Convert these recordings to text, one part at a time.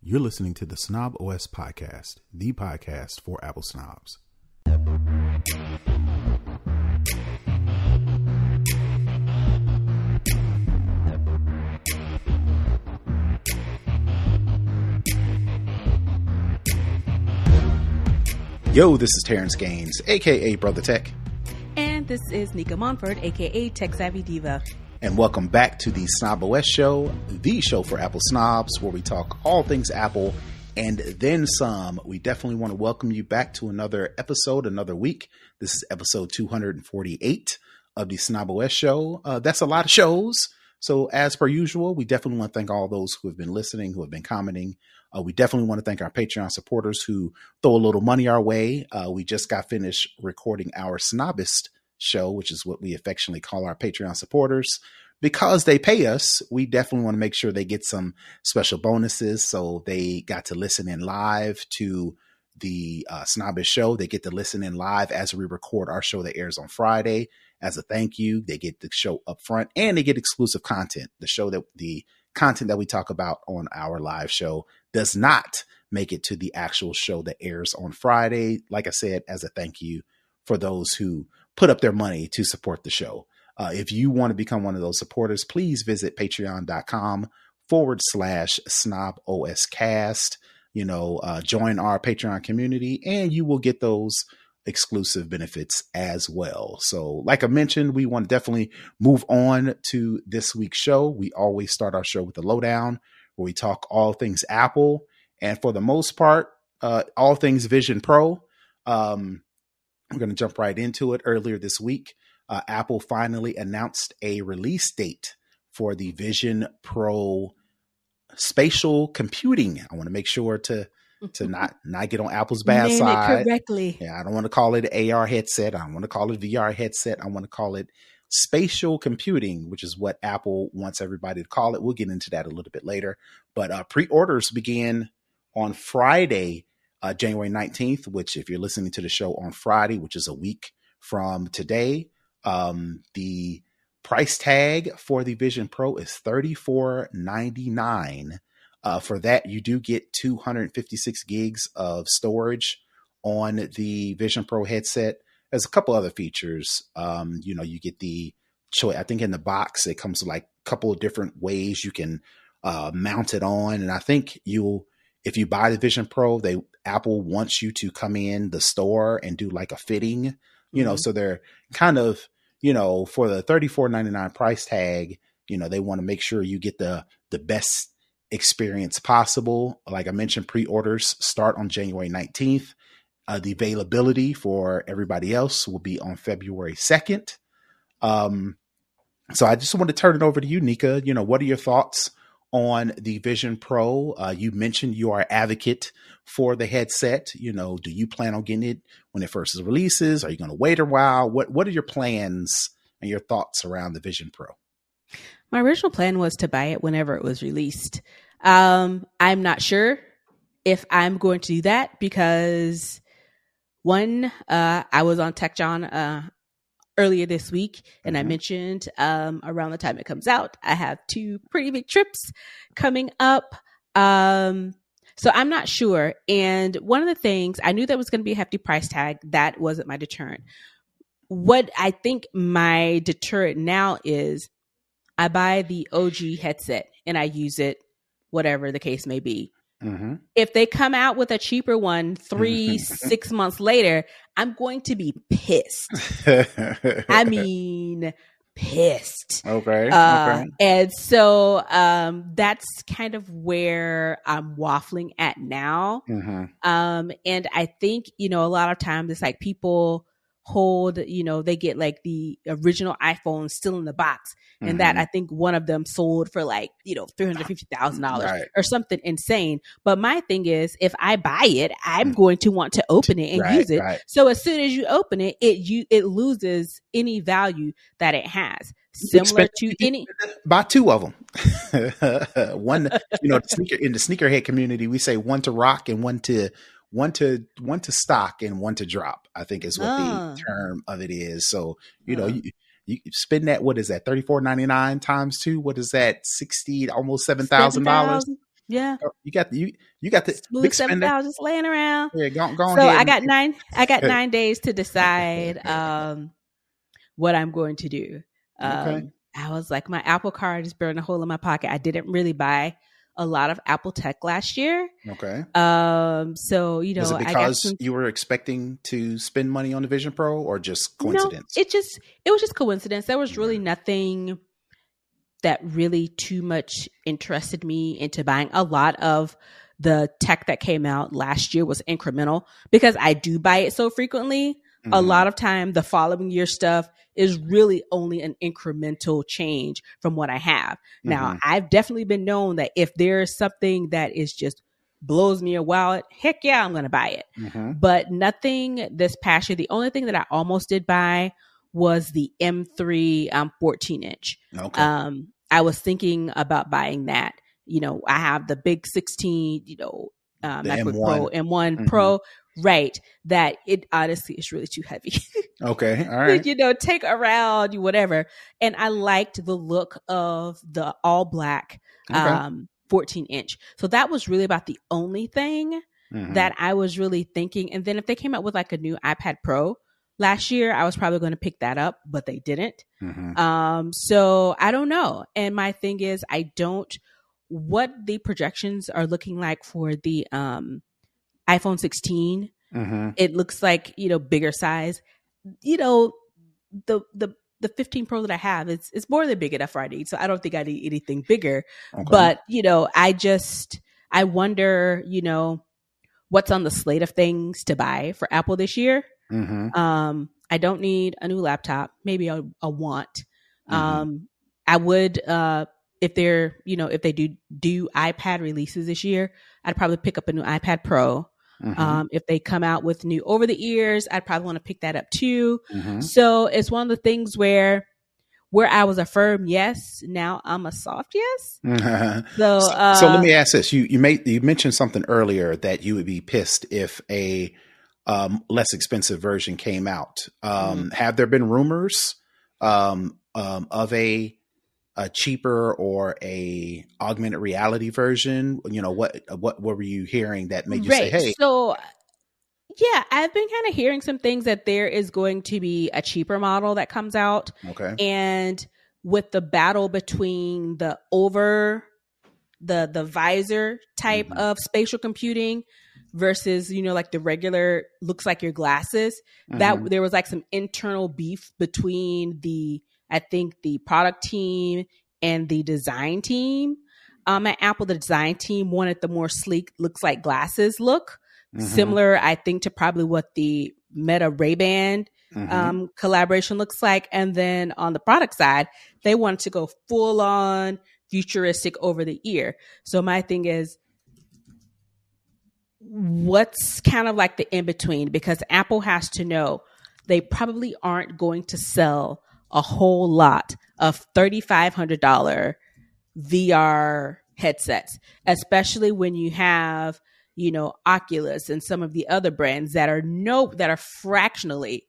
You're listening to the Snob OS podcast, the podcast for Apple snobs. Yo, this is Terrence Gaines, aka Brother Tech. And this is Nika Monford, aka Tech Savvy Diva. And welcome back to the Snob OS show, the show for Apple snobs, where we talk all things Apple and then some. We definitely want to welcome you back to another episode, another week. This is episode 248 of the Snob OS show. That's a lot of shows. So as per usual, we definitely want to thank all those who have been listening, who have been commenting. We definitely want to thank our Patreon supporters who throw a little money our way. We just got finished recording our Snobist show, which is what we affectionately call our Patreon supporters. Because they pay us, we definitely want to make sure they get some special bonuses. So they got to listen in live to the Snobist show. They get to listen in live as we record our show that airs on Friday. As a thank you, they get the show up front and they get exclusive content. The content that we talk about on our live show does not make it to the actual show that airs on Friday. Like I said, as a thank you for those who put up their money to support the show. If you want to become one of those supporters, please visit patreon.com/snoboscast. Join our Patreon community and you will get those exclusive benefits as well. So like I mentioned, we want to definitely move on to this week's show. We always start our show with the Lowdown, where we talk all things Apple. And for the most part, all things Vision Pro. We're going to jump right into it. Earlier this week, Apple finally announced a release date for the Vision Pro spatial computing. I want to make sure to not get on Apple's bad Name side. it correctly. Yeah, I don't want to call it an AR headset. I don't want to call it VR headset. I want to call it spatial computing, which is what Apple wants everybody to call it. We'll get into that a little bit later. But pre-orders began on Friday, January 19th, which if you're listening to the show on Friday, which is a week from today, the price tag for the Vision Pro is $34.99. For that, you do get 256 gigs of storage on the Vision Pro headset. There's a couple other features. You get the choice. I think in the box, it comes with like a couple of different ways you can mount it on. And I think if you buy the Vision Pro, Apple wants you to come in the store and do like a fitting, so they're kind of, for the $34.99 price tag, they want to make sure you get the best experience possible. Like I mentioned, pre-orders start on January 19th. The availability for everybody else will be on February 2nd. So I just want to turn it over to you, Nika. What are your thoughts on the Vision Pro? You mentioned you are an advocate for the headset. Do you plan on getting it when it first releases? Are you going to wait a while? What are your plans and your thoughts around the Vision Pro? My original plan was to buy it whenever it was released. I'm not sure if I'm going to do that because one, I was on Tech John earlier this week, and I mentioned around the time it comes out, I have 2 pretty big trips coming up. So I'm not sure. And one of the things, I knew that was going to be a hefty price tag. That wasn't my deterrent. What I think my deterrent now is I buy the OG headset and I use it, whatever the case may be. Mm-hmm. If they come out with a cheaper one 6 months later, I'm going to be pissed. I mean, pissed. Okay. And so that's kind of where I'm waffling at now. Mm-hmm. And I think, a lot of times it's like people hold, they get like the original iPhone still in the box. And that I think one of them sold for like, $350,000 or something insane. But my thing is, if I buy it, I'm going to want to open it and use it. Right. So as soon as you open it, it loses any value that it has. Similar to any. Buy 2 of them. One, in the sneakerhead community, we say one to rock and one to stock and one to drop, I think is what the term of it is. So, you spend that, what is that, $34.99 times 2? What is that? 60, almost $7,000. Yeah. You got the Smooth big spender. 7,000 just laying around. Yeah, go So ahead. I got 9 days to decide what I'm going to do. Okay. I was like, my Apple card is burning a hole in my pocket. I didn't really buy a lot of Apple tech last year. Okay. So, Was it I got because some. you were expecting to spend money on the Vision Pro, or just No, coincidence? it was just coincidence. There was really nothing that really too much interested me into buying. A lot of the tech that came out last year was incremental because I do buy it so frequently. A lot of time the following year stuff is really only an incremental change from what I have. Now, I've definitely been known that if there's something that is just blows me a wallet, heck yeah, I'm going to buy it. But nothing this past year. The only thing that I almost did buy was the M3 14 inch. Okay. I was thinking about buying that. I have the big 16, MacBook Pro, M1 Pro, right? That it honestly is really too heavy. Okay. All right. Take around, whatever. And I liked the look of the all black 14 inch. So that was really about the only thing that I was really thinking. And then if they came out with like a new iPad Pro last year, I was probably going to pick that up, but they didn't. So I don't know. And my thing is, what the projections are looking like for the iPhone 16. It looks like, bigger size. The 15 Pro that I have, it's more than big enough already. So I don't think I need anything bigger. Okay. But, I wonder, what's on the slate of things to buy for Apple this year. I don't need a new laptop. Maybe a want. I would, if they do iPad releases this year, I'd probably pick up a new iPad Pro. If they come out with new over the ears, I'd probably want to pick that up too. So it's one of the things where I was a firm yes, now I'm a soft yes. So let me ask this: you mentioned something earlier that you would be pissed if a less expensive version came out. Have there been rumors of a cheaper or a augmented reality version? What were you hearing that made you say, hey? So yeah, I've been kind of hearing some things that there is going to be a cheaper model that comes out. Okay. And with the battle between the visor type of spatial computing versus, like the regular looks like your glasses, that there was like some internal beef between I think the product team and the design team. At Apple, the design team wanted the more sleek, looks like glasses look. Similar, I think, to probably what the Meta Ray-Ban collaboration looks like. And then on the product side, they wanted to go full on futuristic over the ear. So my thing is, what's kind of like the in between? Because Apple has to know they probably aren't going to sell a whole lot of $3,500 VR headsets, especially when you have, Oculus and some of the other brands that are fractionally,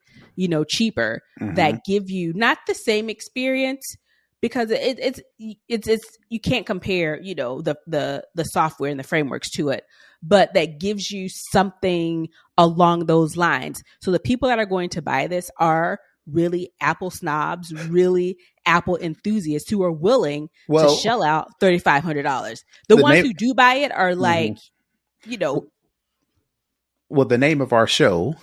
cheaper, that give you not the same experience, because it's you can't compare, the software and the frameworks to it, but that gives you something along those lines. So the people that are going to buy this are really Apple snobs, really Apple enthusiasts who are willing to shell out $3,500. The ones who do buy it are like, Well, the name of our show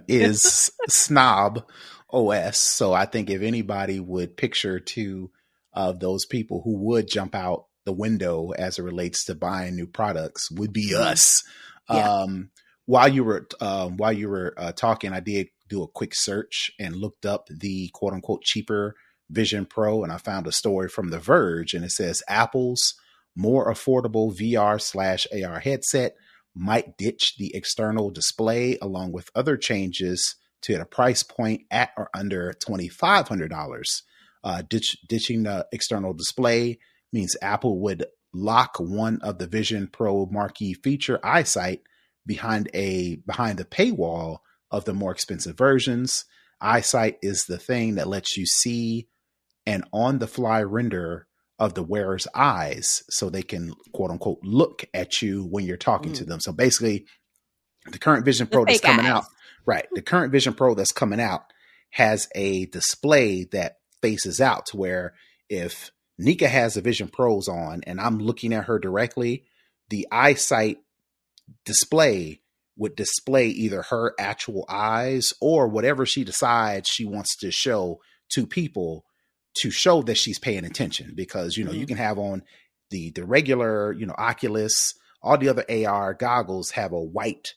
is Snob OS. So I think if anybody would picture two of those people who would jump out the window as it relates to buying new products, would be us. Yeah. While you were talking, I did do a quick search and looked up the quote unquote cheaper Vision Pro, and I found a story from The Verge, and it says Apple's more affordable VR/AR headset might ditch the external display along with other changes to a price point at or under $2,500. Ditching the external display means Apple would lock one of the Vision Pro marquee feature, eyesight, behind the paywall of the more expensive versions. Eyesight is the thing that lets you see an on-the-fly render of the wearer's eyes so they can, quote unquote, look at you when you're talking to them. So basically, the current Vision Pro that's coming out, right? The current Vision Pro that's coming out has a display that faces out to where if Nika has the Vision Pros on and I'm looking at her directly, the eyesight display would display either her actual eyes or whatever she decides she wants to show to people to show that she's paying attention. Because, you know, you can have on the regular, you know, Oculus, all the other AR goggles have a white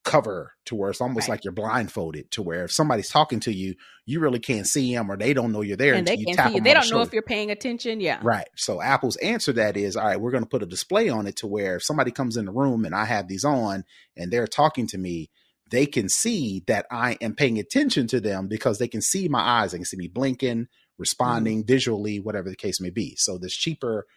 cover to where it's almost like you're blindfolded, to where if somebody's talking to you, you really can't see them or they don't know you're there and until they you can't tap see you. them They on the don't know shoulder. if you're paying attention. Yeah. Right. So Apple's answer to that is, all right, we're going to put a display on it to where if somebody comes in the room and I have these on and they're talking to me, they can see that I am paying attention to them because they can see my eyes. They can see me blinking, responding visually, whatever the case may be. So this cheaper,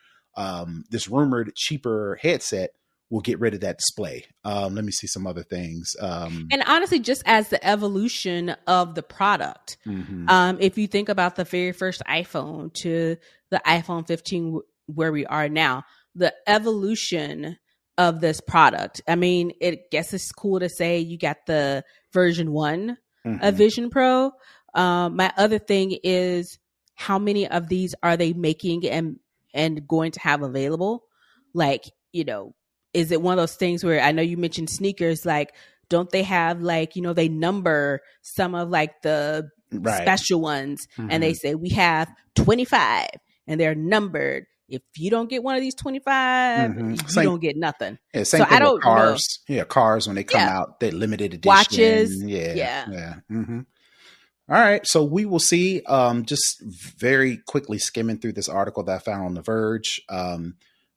this rumored cheaper headset will get rid of that display. Let me see some other things. And honestly, just as the evolution of the product, if you think about the very first iPhone to the iPhone 15, where we are now, the evolution of this product. I mean, it guess it's cool to say you got the version 1 of Vision Pro. My other thing is, how many of these are they making and going to have available? Like, you know, is it one of those things where, I know you mentioned sneakers, like, don't they have, like, you know, they number some of like the special ones and they say we have 25 and they're numbered. If you don't get one of these 25, you don't get nothing. Yeah, same thing with cars. Know. Yeah, cars when they come out, they're limited edition. Watches. Yeah. All right, so we will see. Just very quickly skimming through this article that I found on The Verge.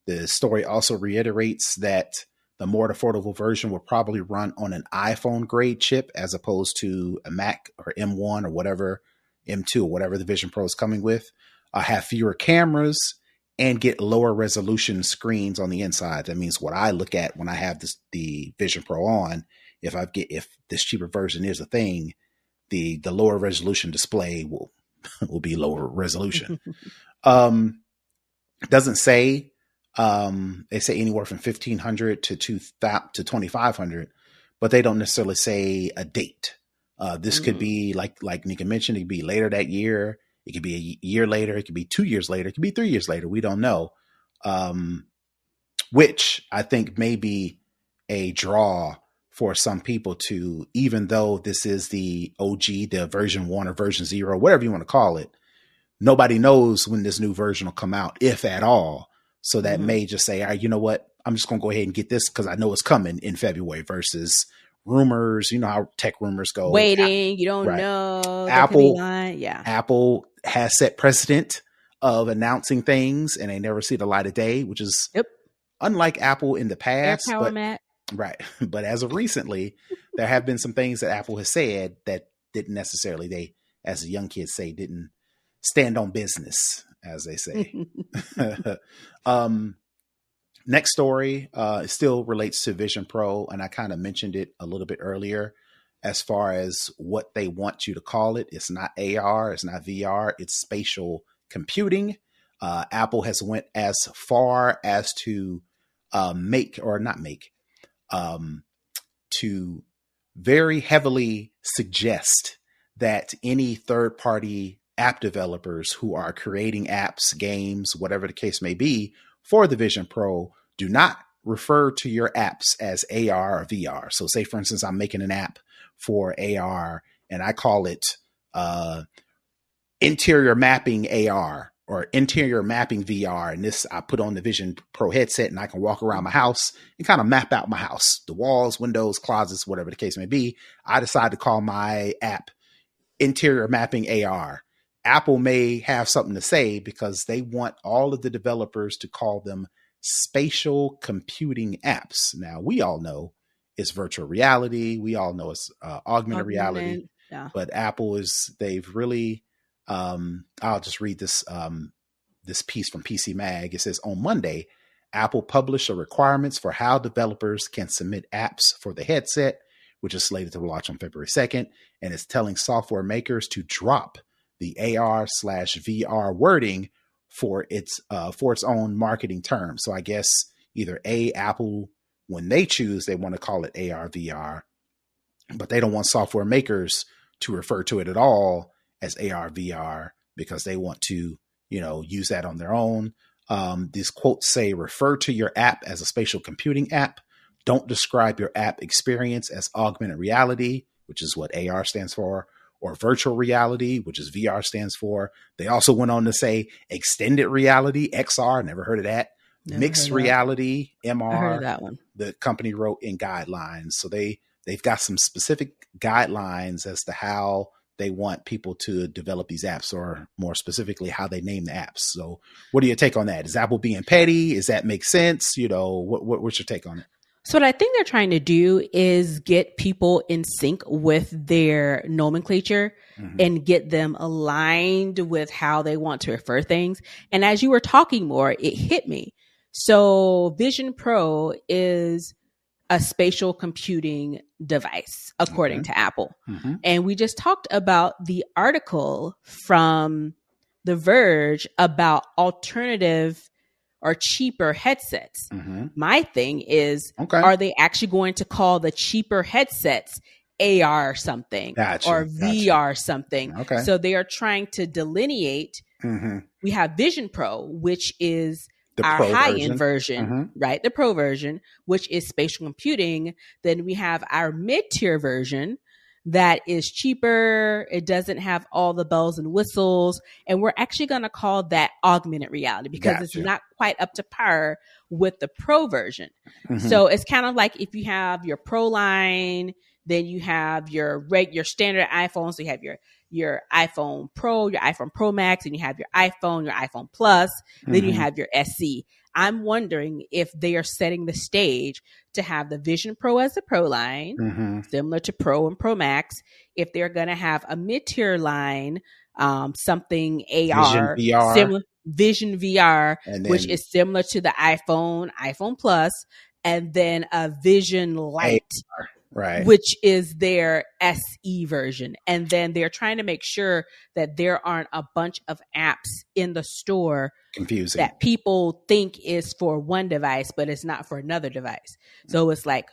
The story also reiterates that the more affordable version will probably run on an iPhone grade chip as opposed to a Mac or M1 or whatever, M2 or whatever the Vision Pro is coming with. Have fewer cameras and get lower resolution screens on the inside. That means what I look at when I have the Vision Pro on, if this cheaper version is a thing, the lower resolution display will be lower resolution. Doesn't say. They say anywhere from 1,500 to 2,500, but they don't necessarily say a date. This could be like Nika mentioned, it could be later that year. It could be a year later. It could be 2 years later. It could be 3 years later. We don't know. Which I think may be a draw for some people to, even though this is the OG, the version 1 or version 0, whatever you want to call it, nobody knows when this new version will come out, if at all. So that may just say, all right, you know what? I'm just going to go ahead and get this because I know it's coming in February versus rumors. You know how tech rumors go. Waiting. You don't know. Apple has set precedent of announcing things and they never see the light of day, which is unlike Apple in the past. But as of recently, there have been some things that Apple has said that didn't necessarily, they, as the young kids say, didn't stand on business, as they say. Next story still relates to Vision Pro, and I kind of mentioned it a little bit earlier as far as what they want you to call it. It's not AR, it's not VR, it's spatial computing. Apple has went as far as to to very heavily suggest that any third-party app developers who are creating apps, games, whatever the case may be for the Vision Pro, do not refer to your apps as AR or VR. So say, for instance, I'm making an app for AR and I call it interior mapping AR or interior mapping VR. And this, I put on the Vision Pro headset and I can walk around my house and kind of map out my house, the walls, windows, closets, whatever the case may be. I decide to call my app interior mapping AR. Apple may have something to say because they want all of the developers to call them spatial computing apps. Now, we all know it's virtual reality. We all know it's augmented reality. Yeah. But Apple they've really, I'll just read this piece from PC Mag. It says, on Monday, Apple published the requirements for how developers can submit apps for the headset, which is slated to launch on February 2nd, and it's telling software makers to drop the AR/VR wording for its own marketing term. So I guess either Apple, when they choose, they want to call it AR VR, but they don't want software makers to refer to it at all as AR VR because they want to, use that on their own. These quotes say, refer to your app as a spatial computing app. Don't describe your app experience as augmented reality, which is what AR stands for, or virtual reality, which is VR stands for. They also went on to say extended reality, XR, never heard of that. Mixed reality, MR. I heard of that one. The company wrote in guidelines. So they've got some specific guidelines as to how they want people to develop these apps, or more specifically, how they name the apps. So what do you take on that? Is Apple being petty? Does that make sense? What's your take on it? So what I think they're trying to do is get people in sync with their nomenclature and get them aligned with how they want to refer things. And as you were talking more, it hit me. So Vision Pro is a spatial computing device, according to Apple. And we just talked about the article from The Verge about alternative or cheaper headsets. My thing is, are they actually going to call the cheaper headsets AR something or VR something? So they are trying to delineate. We have Vision Pro, which is our high-end version, right? The Pro version, which is spatial computing. Then we have our mid-tier version that is cheaper. It doesn't have all the bells and whistles. And we're actually going to call that augmented reality because it's not quite up to par with the Pro version. So it's kind of like if you have your Pro line, then you have your standard iPhone. So you have your iPhone Pro, your iPhone Pro Max, and you have your iPhone Plus, then you have your SE. I'm wondering if they are setting the stage to have the Vision Pro as the Pro line, similar to Pro and Pro Max. If they're going to have a mid-tier line, something AR, Vision VR, which is similar to the iPhone Plus, and then a Vision Lite, which is their SE version. And then they're trying to make sure that there aren't a bunch of apps in the store confusing that people think is for one device, but it's not for another device. So it's like,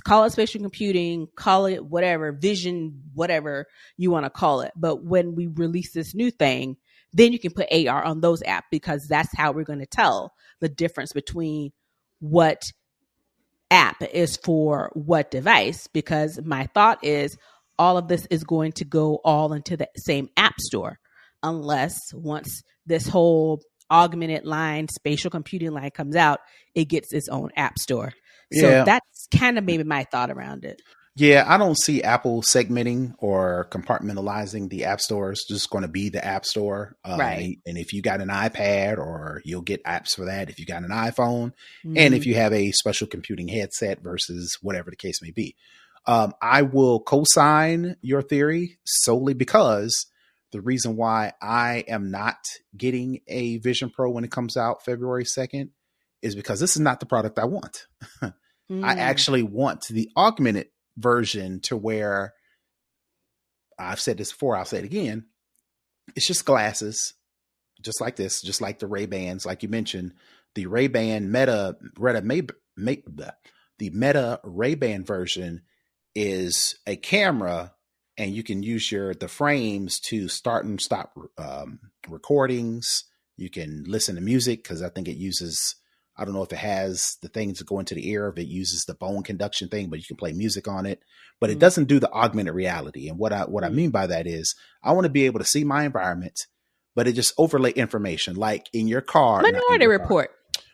call it spatial computing, call it whatever, vision, whatever you want to call it. But when we release this new thing, then you can put AR on those apps, because that's how we're going to tell the difference between what app is for what device. Because my thought is all of this is going to go all into the same app store, unless once this whole augmented line, spatial computing line comes out, it gets its own app store. So that's kind of maybe my thought around it. Yeah, I don't see Apple segmenting or compartmentalizing the app stores. It's just going to be the app store. Right. And if you got an iPad, or you'll get apps for that if you got an iPhone, and if you have a special computing headset versus whatever the case may be. I will co-sign your theory solely because the reason why I am not getting a Vision Pro when it comes out February 2nd is because this is not the product I want. I actually want the augmented version, to where, I've said this before, I'll say it again, it's just glasses, just like this, just like the Ray-Bans, like you mentioned. The Ray-Ban the Meta Ray-Ban version is a camera, and you can use the frames to start and stop recordings. You can listen to music, because I think it uses, I don't know if it has the things that go into the ear, if it uses the bone conduction thing, but you can play music on it. But it doesn't do the augmented reality. And what I mean by that is, I want to be able to see my environment, but it just overlay information, like in your car. Minority Report.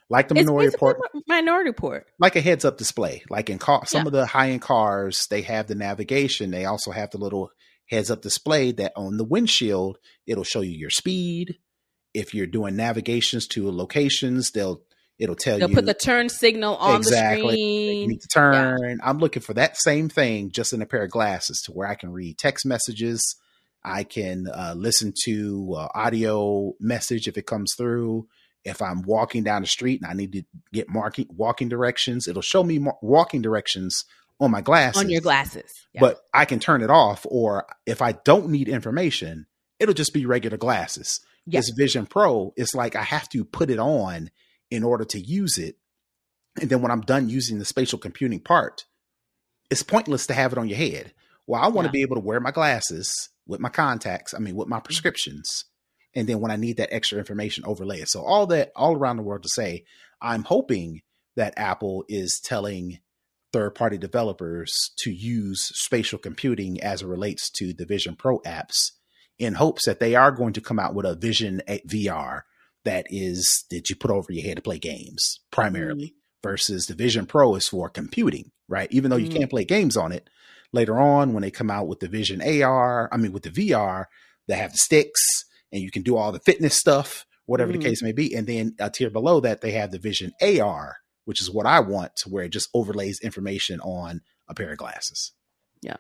Like the Minority Report. Minority Report. Like a heads-up display. Like in some of the high-end cars, they have the navigation. They also have the little heads-up display that on the windshield, it'll show you your speed. If you're doing navigations to locations, it'll tell you. They'll put the turn signal on the screen. You need to turn. Yeah. I'm looking for that same thing, just in a pair of glasses, to where I can read text messages. I can listen to audio message if it comes through. If I'm walking down the street and I need to get walking directions, it'll show me walking directions on my glasses. On your glasses. Yeah. But I can turn it off. Or if I don't need information, it'll just be regular glasses. Yeah. This Vision Pro, it's like I have to put it on in order to use it. And then when I'm done using the spatial computing part, it's pointless to have it on your head. Well, I want to be able to wear my glasses with my contacts. I mean, with my prescriptions. And then when I need that extra information, overlay it. So all that, all around the world to say, I'm hoping that Apple is telling third-party developers to use spatial computing as it relates to the Vision Pro apps, in hopes that they are going to come out with a Vision VR that you put over your head to play games primarily, versus the Vision Pro is for computing, right? Even though you can't play games on it, later on when they come out with the Vision with the VR, they have the sticks and you can do all the fitness stuff, whatever the case may be. And then a tier below that, they have the Vision AR, which is what I want, to where it just overlays information on a pair of glasses. Yeah.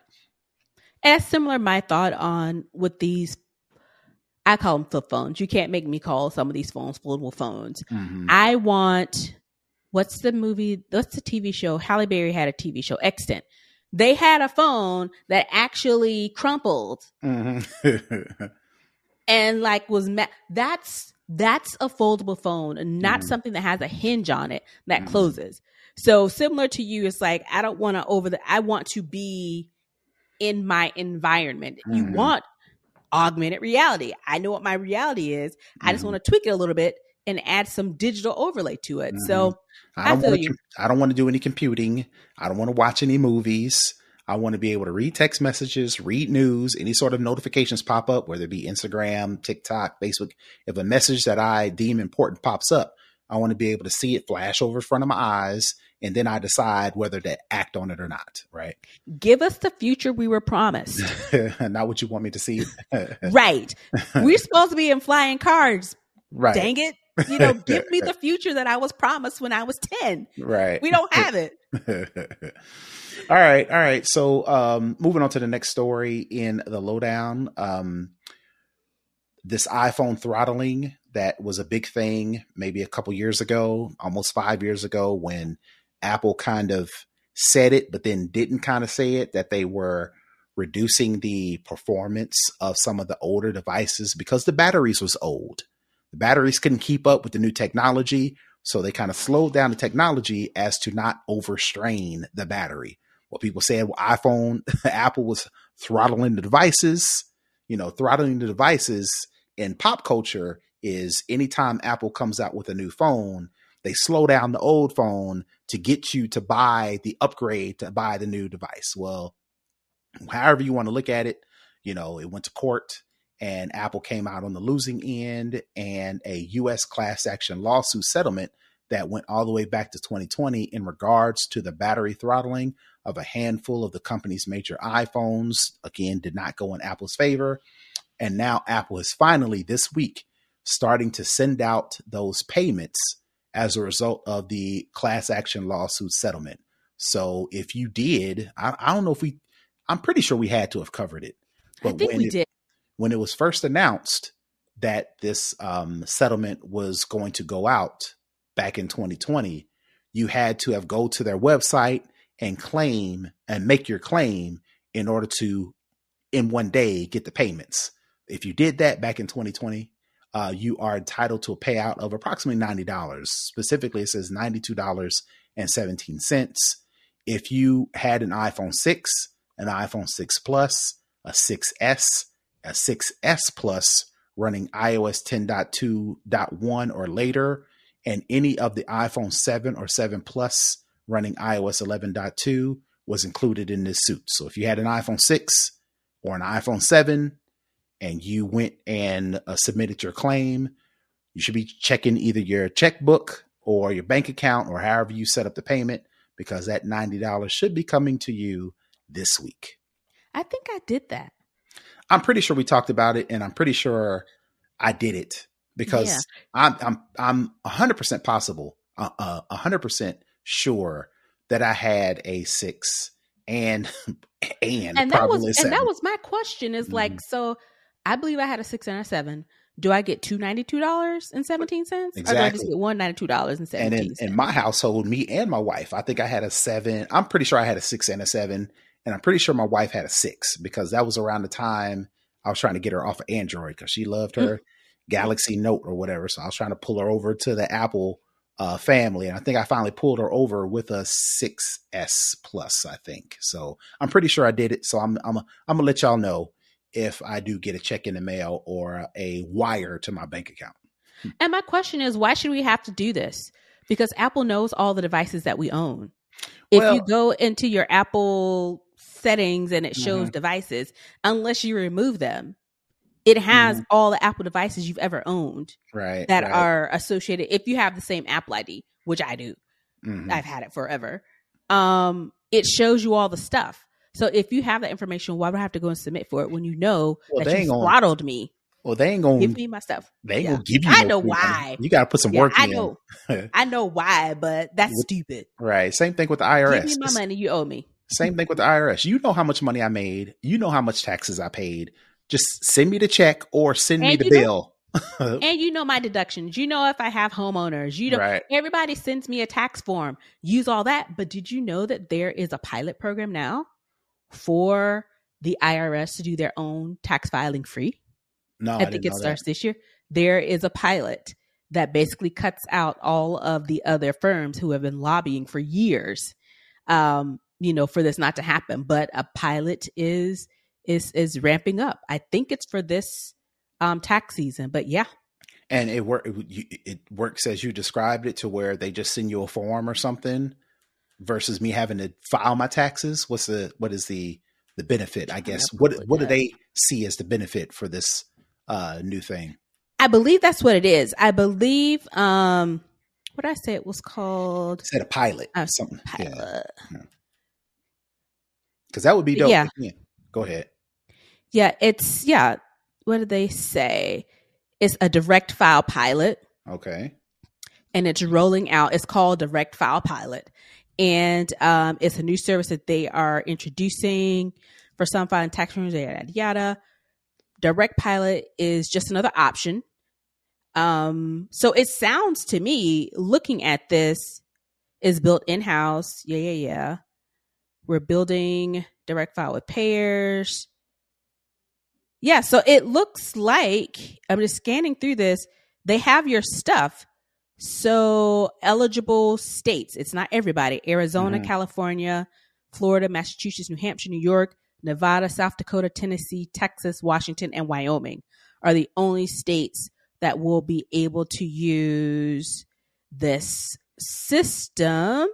As similar, my thought on with these, I call them flip phones. You can't make me call some of these phones foldable phones. I want, what's the TV show? Halle Berry had a TV show, Extant. They had a phone that actually crumpled and like that's a foldable phone and not something that has a hinge on it that closes. So similar to you, it's like, I don't want to I want to be in my environment. You want augmented reality. I know what my reality is. I just want to tweak it a little bit and add some digital overlay to it. So I don't want to do any computing. I don't want to watch any movies. I want to be able to read text messages, read news, any sort of notifications pop up, whether it be Instagram, TikTok, Facebook. If a message that I deem important pops up, I want to be able to see it flash over in front of my eyes, and then I decide whether to act on it or not, right? Give us the future we were promised. Not what you want me to see. Right. We're supposed to be in flying cars. Right. Dang it. Give me the future that I was promised when I was 10. Right. We don't have it. All right. So moving on to the next story in the Lowdown. This iPhone throttling that was a big thing maybe a couple years ago, almost 5 years ago, when Apple kind of said it, but then didn't kind of say it, that they were reducing the performance of some of the older devices because the batteries was old. The batteries couldn't keep up with the new technology. So they kind of slowed down the technology as to not overstrain the battery. What people said, Apple was throttling the devices. Throttling the devices in pop culture is anytime Apple comes out with a new phone, they slow down the old phone to get you to buy the upgrade to buy the new device. Well, however you want to look at it, it went to court and Apple came out on the losing end, and a U.S. class action lawsuit settlement that went all the way back to 2020 in regards to the battery throttling of a handful of the company's major iPhones, again, did not go in Apple's favor. And now Apple is finally this week starting to send out those payments as a result of the class action lawsuit settlement. So if you did, I don't know if I'm pretty sure we had to have covered it. But I think we did. When it was first announced that this settlement was going to go out back in 2020, you had to have go to their website and claim and make your claim in order to, in one day, get the payments. If you did that back in 2020, you are entitled to a payout of approximately $90. Specifically, it says $92.17. If you had an iPhone 6, an iPhone 6 Plus, a 6S, a 6S Plus running iOS 10.2.1 or later, and any of the iPhone 7 or 7 Plus running iOS 11.2 was included in this suit. So if you had an iPhone 6 or an iPhone 7 and you went and submitted your claim, you should be checking either your checkbook or your bank account or however you set up the payment, because that $90 should be coming to you this week. I think I did that. I'm pretty sure we talked about it, and I'm pretty sure I did it because I'm 100% possible, 100% sure that I had a 6 and probably a 7. And that was my question is like, so I believe I had a 6 and a 7. Do I get $292.17? Exactly. Or do I just get $192.17? And in my household, me and my wife, I think I had a 7. I'm pretty sure I had a 6 and a 7. And I'm pretty sure my wife had a 6 because that was around the time I was trying to get her off of Android because she loved her. Galaxy Note or whatever. So I was trying to pull her over to the Apple family, and I think I finally pulled her over with a 6S Plus, I think. So I'm pretty sure I did it. So I'm gonna let y'all know if I do get a check in the mail or a wire to my bank account. And my question is, why should we have to do this? Because Apple knows all the devices that we own. If you go into your Apple settings and it shows devices, unless you remove them, it has all the Apple devices you've ever owned that are associated. If you have the same Apple ID, which I do, I've had it forever. It shows you all the stuff. So if you have that information, why would I have to go and submit for it when you know that you throttled me? Well, they ain't gonna give me my stuff. They ain't gonna give you. I know why. You got to put some work I in. know. I know why, but that's stupid. Right. Same thing with the IRS. Give me my money. You owe me. Same thing with the IRS. You know how much money I made. You know how much taxes I paid. Just send me the check or send me the bill. And you know my deductions. You know if I have homeowners. You know everybody sends me a tax form. Use all that. But did you know that there is a pilot program now for the IRS to do their own tax filing free? No, I think it starts this year. There is a pilot that basically cuts out all of the other firms who have been lobbying for years, for this not to happen. But a pilot is ramping up. I think it's for this tax season. But yeah. And it works as you described it, to where they just send you a form or something versus me having to file my taxes. What is the benefit, I guess? What do they see as the benefit for this new thing? I believe that's what it is. I believe what did I say it was called? It said a pilot. Something. Pilot. Because that would be dope. Yeah. Go ahead. Yeah, it's what did they say? It's a direct file pilot. Okay. And it's rolling out. It's called Direct File Pilot. And it's a new service that they are introducing for some filing tax returns, yada, yada. Direct Pilot is just another option. So it sounds to me, looking at this, is built in-house. Yeah. We're building direct file with payers. Yeah, so it looks like, I'm just scanning through this, they have your stuff. So eligible states, it's not everybody. Arizona, California, Florida, Massachusetts, New Hampshire, New York, Nevada, South Dakota, Tennessee, Texas, Washington, and Wyoming are the only states that will be able to use this system.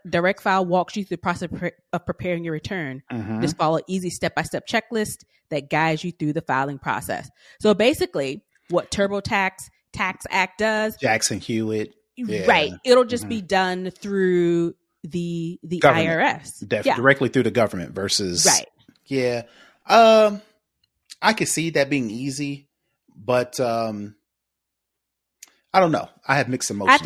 Direct File walks you through the process of preparing your return. Just follow an easy step-by-step checklist that guides you through the filing process. So basically, what TurboTax Tax Act does, Jackson Hewitt, right? It'll just be done through the IRS, directly through the government versus I could see that being easy, but I don't know. I have mixed emotions. I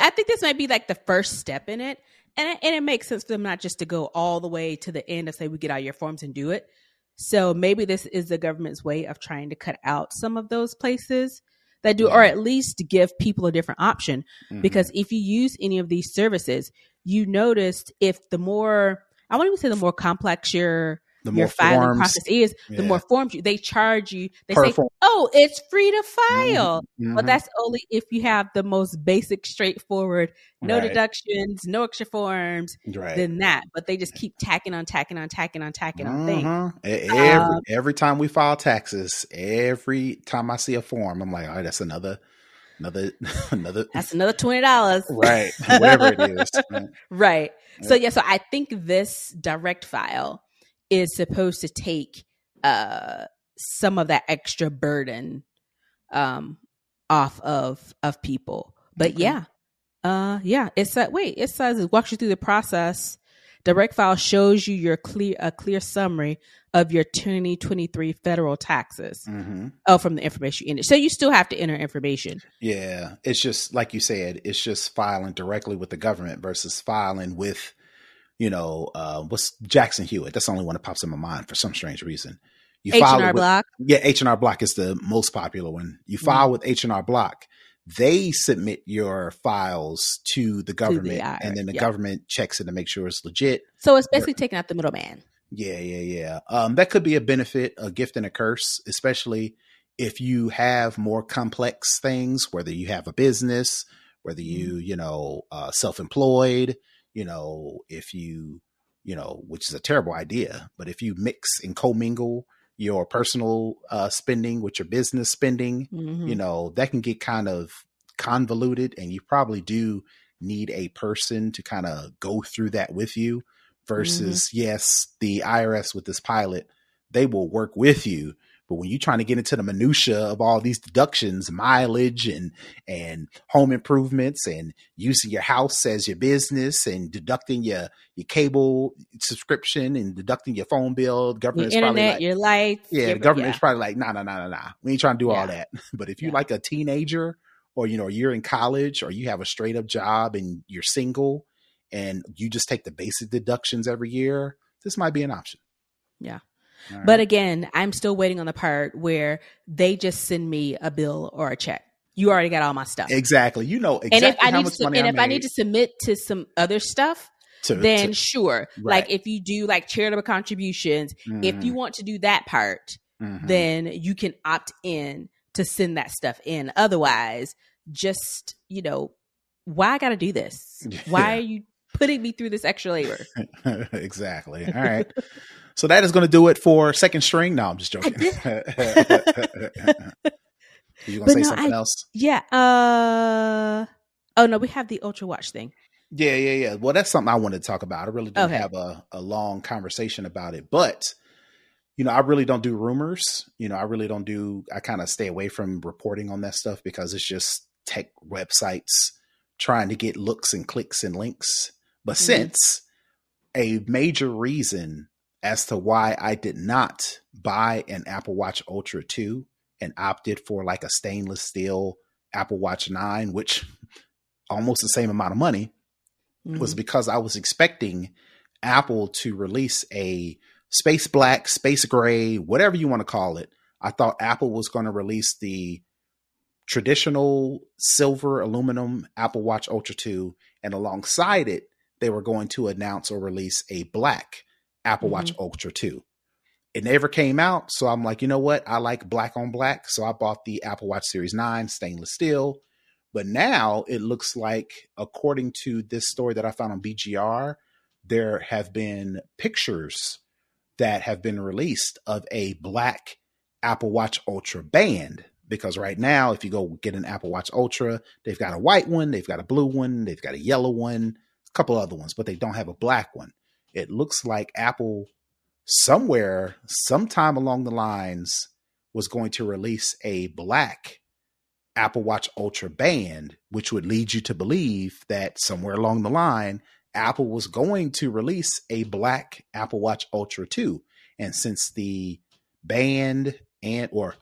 think this might be like the first step in it, and it makes sense for them not just to go all the way to the end and say we get all your forms and do it. So maybe this is the government's way of trying to cut out some of those places that do, or at least give people a different option. Because if you use any of these services, you noticed if I won't even say the more complex your filing process is, the more forms they charge you. They say, oh, it's free to file. But that's only if you have the most basic, straightforward, no deductions, no extra forms, than that. But they just keep tacking on things. Every time we file taxes, every time I see a form, I'm like, all right, that's another. That's another $20. Right. Whatever it is. Right. So I think this direct file is supposed to take some of that extra burden off of people. But it says it walks you through the process. Direct file shows you a clear summary of your 2023 federal taxes. From the information you enter. So you still have to enter information. Yeah. It's just like you said, it's just filing directly with the government versus filing with what's Jackson Hewitt? That's the only one that pops in my mind for some strange reason. H&R Block. Yeah, H&R Block is the most popular one. You file with H&R Block. They submit your files to the government, and then the government checks it to make sure it's legit. So it's basically taking out the middleman. Yeah. That could be a benefit, a gift and a curse, especially if you have more complex things, whether you have a business, whether you self-employed, if you, which is a terrible idea, but if you mix and commingle your personal spending with your business spending, that can get kind of convoluted, and you probably do need a person to kind of go through that with you versus, yes, the IRS with this pilot, they will work with you. But when you're trying to get into the minutia of all these deductions, mileage and home improvements and using your house as your business and deducting your cable subscription and deducting your phone bill, the government's your probably internet, like, your lights. the government's probably like, nah. We ain't trying to do all that. But if you're like a teenager or, you're in college or you have a straight up job and you're single and you just take the basic deductions every year, this might be an option. Yeah. Right. But again, I'm still waiting on the part where they just send me a bill or a check. You already got all my stuff. Exactly. Exactly and if how much money I need to submit to some other stuff, then sure. Right. Like if you do like charitable contributions, if you want to do that part, then you can opt in to send that stuff in. Otherwise, just, why I got to do this? Why are you putting me through this extra labor? Exactly. All right. So that is going to do it for Second String. No, I'm just joking. You going to say something else? Yeah. Oh no, we have the Ultra Watch thing. Yeah. Well, that's something I wanted to talk about. I really don't have a long conversation about it, but I really don't do rumors. I kind of stay away from reporting on that stuff because it's just tech websites trying to get looks and clicks and links. But since a major reason as to why I did not buy an Apple Watch Ultra 2 and opted for like a stainless steel Apple Watch 9, which almost the same amount of money, was because I was expecting Apple to release a space black, space gray, whatever you want to call it. I thought Apple was going to release the traditional silver aluminum Apple Watch Ultra 2, and alongside it, they were going to announce or release a black Apple Watch Ultra 2. It never came out. So I'm like, you know what? I like black on black. So I bought the Apple Watch Series 9 stainless steel. But now it looks like, according to this story that I found on BGR, there have been pictures that have been released of a black Apple Watch Ultra band. Because right now, if you go get an Apple Watch Ultra, they've got a white one, they've got a blue one, they've got a yellow one, a couple other ones, but they don't have a black one. It looks like Apple sometime along the lines was going to release a black Apple Watch Ultra band, which would lead you to believe that somewhere along the line, Apple was going to release a black Apple Watch Ultra 2. And since the band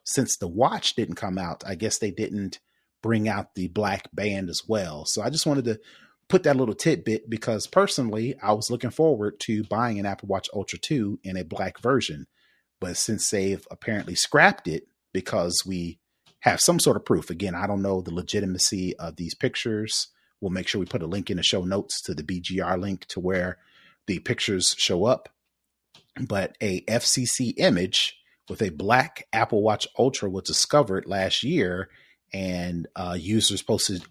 since the watch didn't come out, I guess they didn't bring out the black band as well. So I just wanted to put that little tidbit because personally, I was looking forward to buying an Apple Watch Ultra 2 in a black version. But since they've apparently scrapped it because we have some sort of proof, again, I don't know the legitimacy of these pictures. We'll make sure we put a link in the show notes to the BGR link to where the pictures show up. But a FCC image with a black Apple Watch Ultra was discovered last year, and users posted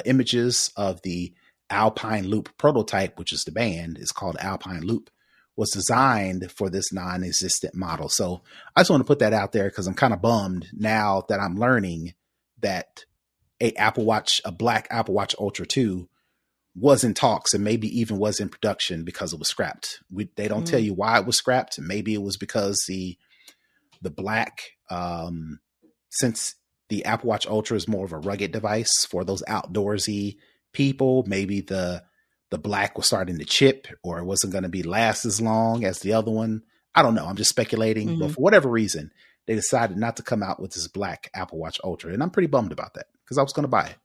images of the Alpine Loop prototype, which is the band, is called Alpine Loop, was designed for this non-existent model. So I just want to put that out there because I'm kind of bummed now that I'm learning that a black Apple Watch Ultra 2 was in talks and maybe even was in production because it was scrapped. They don't tell you why it was scrapped. Maybe it was because the black, since the Apple Watch Ultra is more of a rugged device for those outdoorsy people, maybe the black was starting to chip or it wasn't going to last as long as the other one. I don't know. I'm just speculating. But for whatever reason, they decided not to come out with this black Apple Watch Ultra. And I'm pretty bummed about that because I was going to buy it.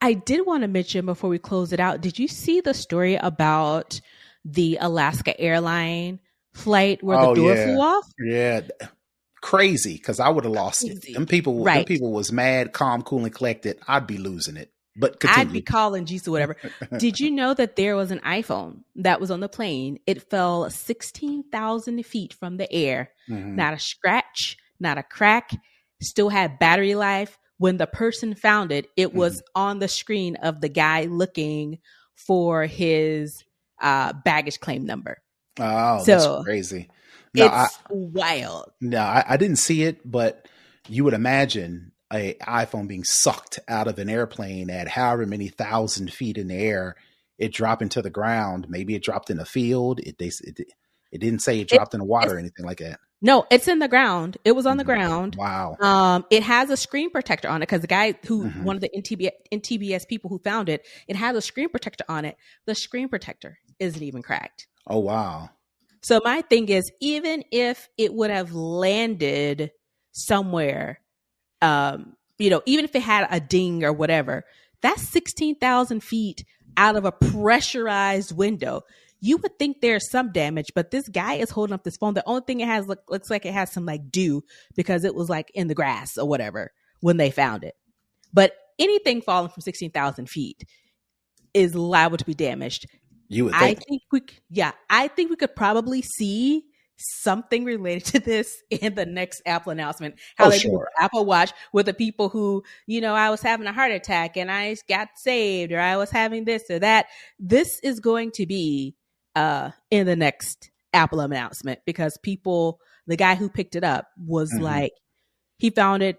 I did want to mention before we close it out, did you see the story about the Alaska airline flight where the door flew off? Yeah. Crazy, because I would have lost it. Them people was mad, calm, cool, and collected. I'd be losing it. But continue. I'd be calling Jesus or whatever. Did you know that there was an iPhone that was on the plane? It fell 16,000 feet from the air. Not a scratch, not a crack, still had battery life. When the person found it, it was on the screen of the guy looking for his baggage claim number. Oh, So that's crazy. No, it's wild. No, I didn't see it, but you would imagine a iPhone being sucked out of an airplane at however many 1,000 feet in the air, it dropping to the ground. Maybe it dropped in a field. It didn't say it dropped in the water or anything like that. No, it's in the ground. It was on the ground. Wow. It has a screen protector on it because the guy who, one of the NTBS people who found it, it has a screen protector on it. The screen protector isn't even cracked. Oh, wow. So my thing is, even if it would have landed somewhere, even if it had a ding or whatever, that's 16,000 feet out of a pressurized window. You would think there's some damage, but this guy is holding up this phone. The only thing it has looks like it has some like dew because it was like in the grass or whatever when they found it. But anything falling from 16,000 feet is liable to be damaged. You would think. I think we could probably see something related to this in the next Apple announcement. How they do with the Apple Watch with the people who, I was having a heart attack and I got saved, or I was having this or that. This is going to be in the next Apple announcement because the guy who picked it up was like, he found an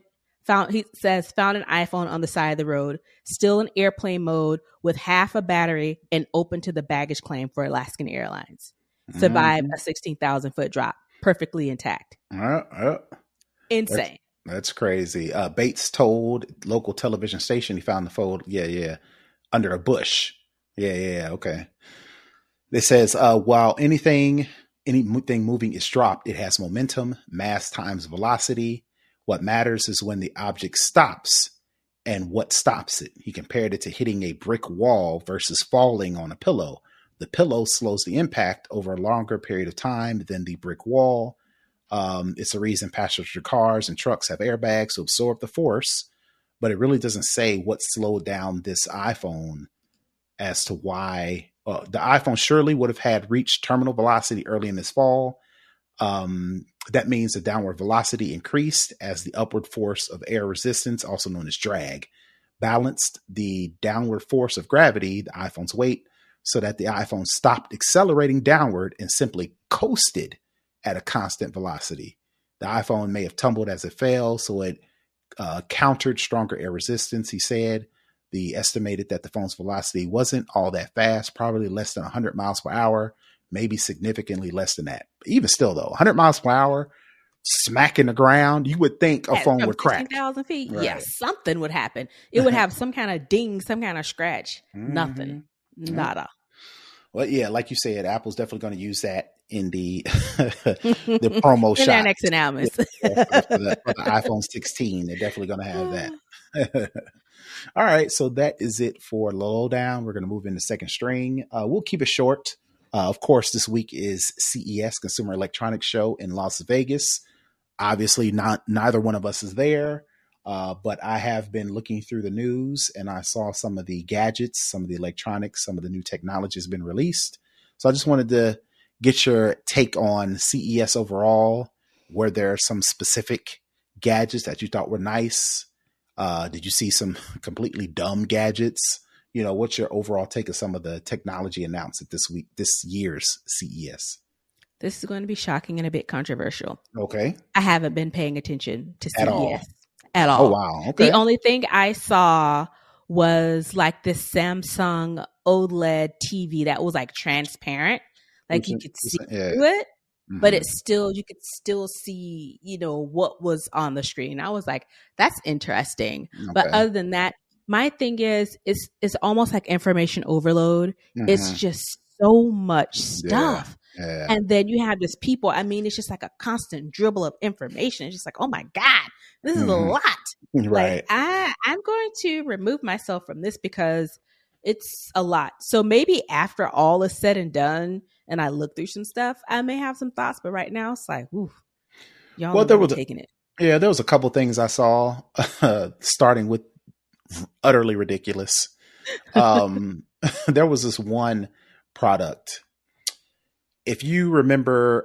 iPhone on the side of the road, still in airplane mode with half a battery and open to the baggage claim for Alaskan Airlines. Survived a 16,000 foot drop, perfectly intact. Insane. That's crazy. Bates told local television station he found the phone. Yeah. Under a bush. Yeah. Okay. It says, while anything moving is dropped, it has momentum, mass times velocity. What matters is when the object stops and what stops it. He compared it to hitting a brick wall versus falling on a pillow. The pillow slows the impact over a longer period of time than the brick wall. It's the reason passenger cars and trucks have airbags to absorb the force, but it really doesn't say what slowed down this iPhone as to why. The iPhone surely would have had reached terminal velocity early in this fall. That means the downward velocity increased as the upward force of air resistance, also known as drag, balanced the downward force of gravity, the iPhone's weight, so that the iPhone stopped accelerating downward and simply coasted at a constant velocity. The iPhone may have tumbled as it fell, so it countered stronger air resistance, he said. The estimated that the phone's velocity wasn't all that fast, probably less than 100 miles per hour, maybe significantly less than that. But even still, though, 100 miles per hour, smacking the ground, you would think a phone would crack. 16,000 feet, right. Yeah, something would happen. It would have some kind of ding, some kind of scratch. Nothing. Nada. Well, yeah, like you said, Apple's definitely going to use that in the the promo shot. In their next announcement. For the iPhone 16, they're definitely going to have that. All right, so that is it for Lowdown. We're going to move into second string. We'll keep it short. Of course, this week is CES, Consumer Electronics Show in Las Vegas. Obviously, neither one of us is there. But I have been looking through the news and I saw some of the gadgets, some of the electronics, some of the new technology has been released. So I just wanted to get your take on CES overall. Were there some specific gadgets that you thought were nice? Did you see some completely dumb gadgets? What's your overall take of some of the technology announced at this year's CES? This is going to be shocking and a bit controversial. Okay. I haven't been paying attention to CES. At all. Oh, wow. Okay. The only thing I saw was like this Samsung OLED TV that was like transparent. Like you could see through it, but you could still see, what was on the screen. I was like, that's interesting. Okay. But other than that, my thing is, it's almost like information overload. It's just so much stuff. Yeah. And then you have this people. I mean, it's just like a constant dribble of information. It's just like, oh my God, this is a lot. Right. Like I'm going to remove myself from this because it's a lot. So maybe after all is said and done and I look through some stuff, I may have some thoughts. But right now it's like, ooh, y'all are taking it. Yeah, there was a couple things I saw, starting with utterly ridiculous. There was this one product. If you remember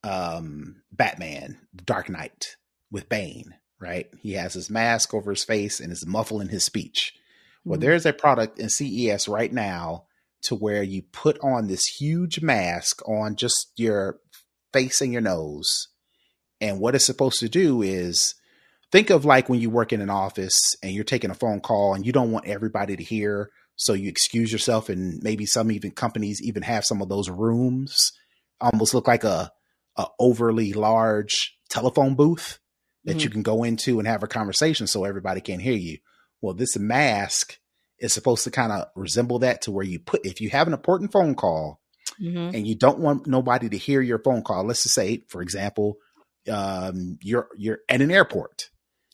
Batman, Dark Knight with Bane, right? He has his mask over his face and is muffling his speech. Well, there's a product in CES right now to where you put on this huge mask on just your face and your nose. And what it's supposed to do is, think of like when you work in an office and you're taking a phone call and you don't want everybody to hear. So you excuse yourself, and maybe some even companies even have some of those rooms almost look like a overly large telephone booth that you can go into and have a conversation so everybody can hear you. Well, this mask is supposed to kind of resemble that, to where you put, if you have an important phone call and you don't want nobody to hear your phone call, let's just say, for example, you're at an airport.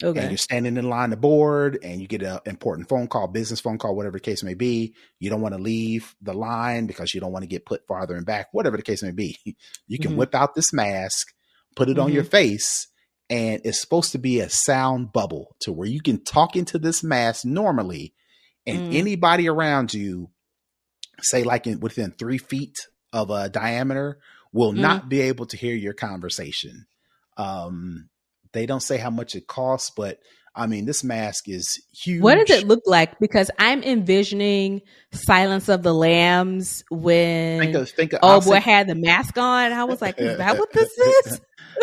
Okay. And you're standing in line to board and you get an important phone call, business phone call, whatever the case may be. You don't want to leave the line because you don't want to get put farther and back, whatever the case may be. You can whip out this mask, put it on your face, and it's supposed to be a sound bubble to where you can talk into this mask normally, and anybody around you, say like within 3 feet of a diameter, will not be able to hear your conversation. They don't say how much it costs, but I mean, this mask is huge. What does it look like? Because I'm envisioning Silence of the Lambs when boy had the mask on. I was like, is that what this is?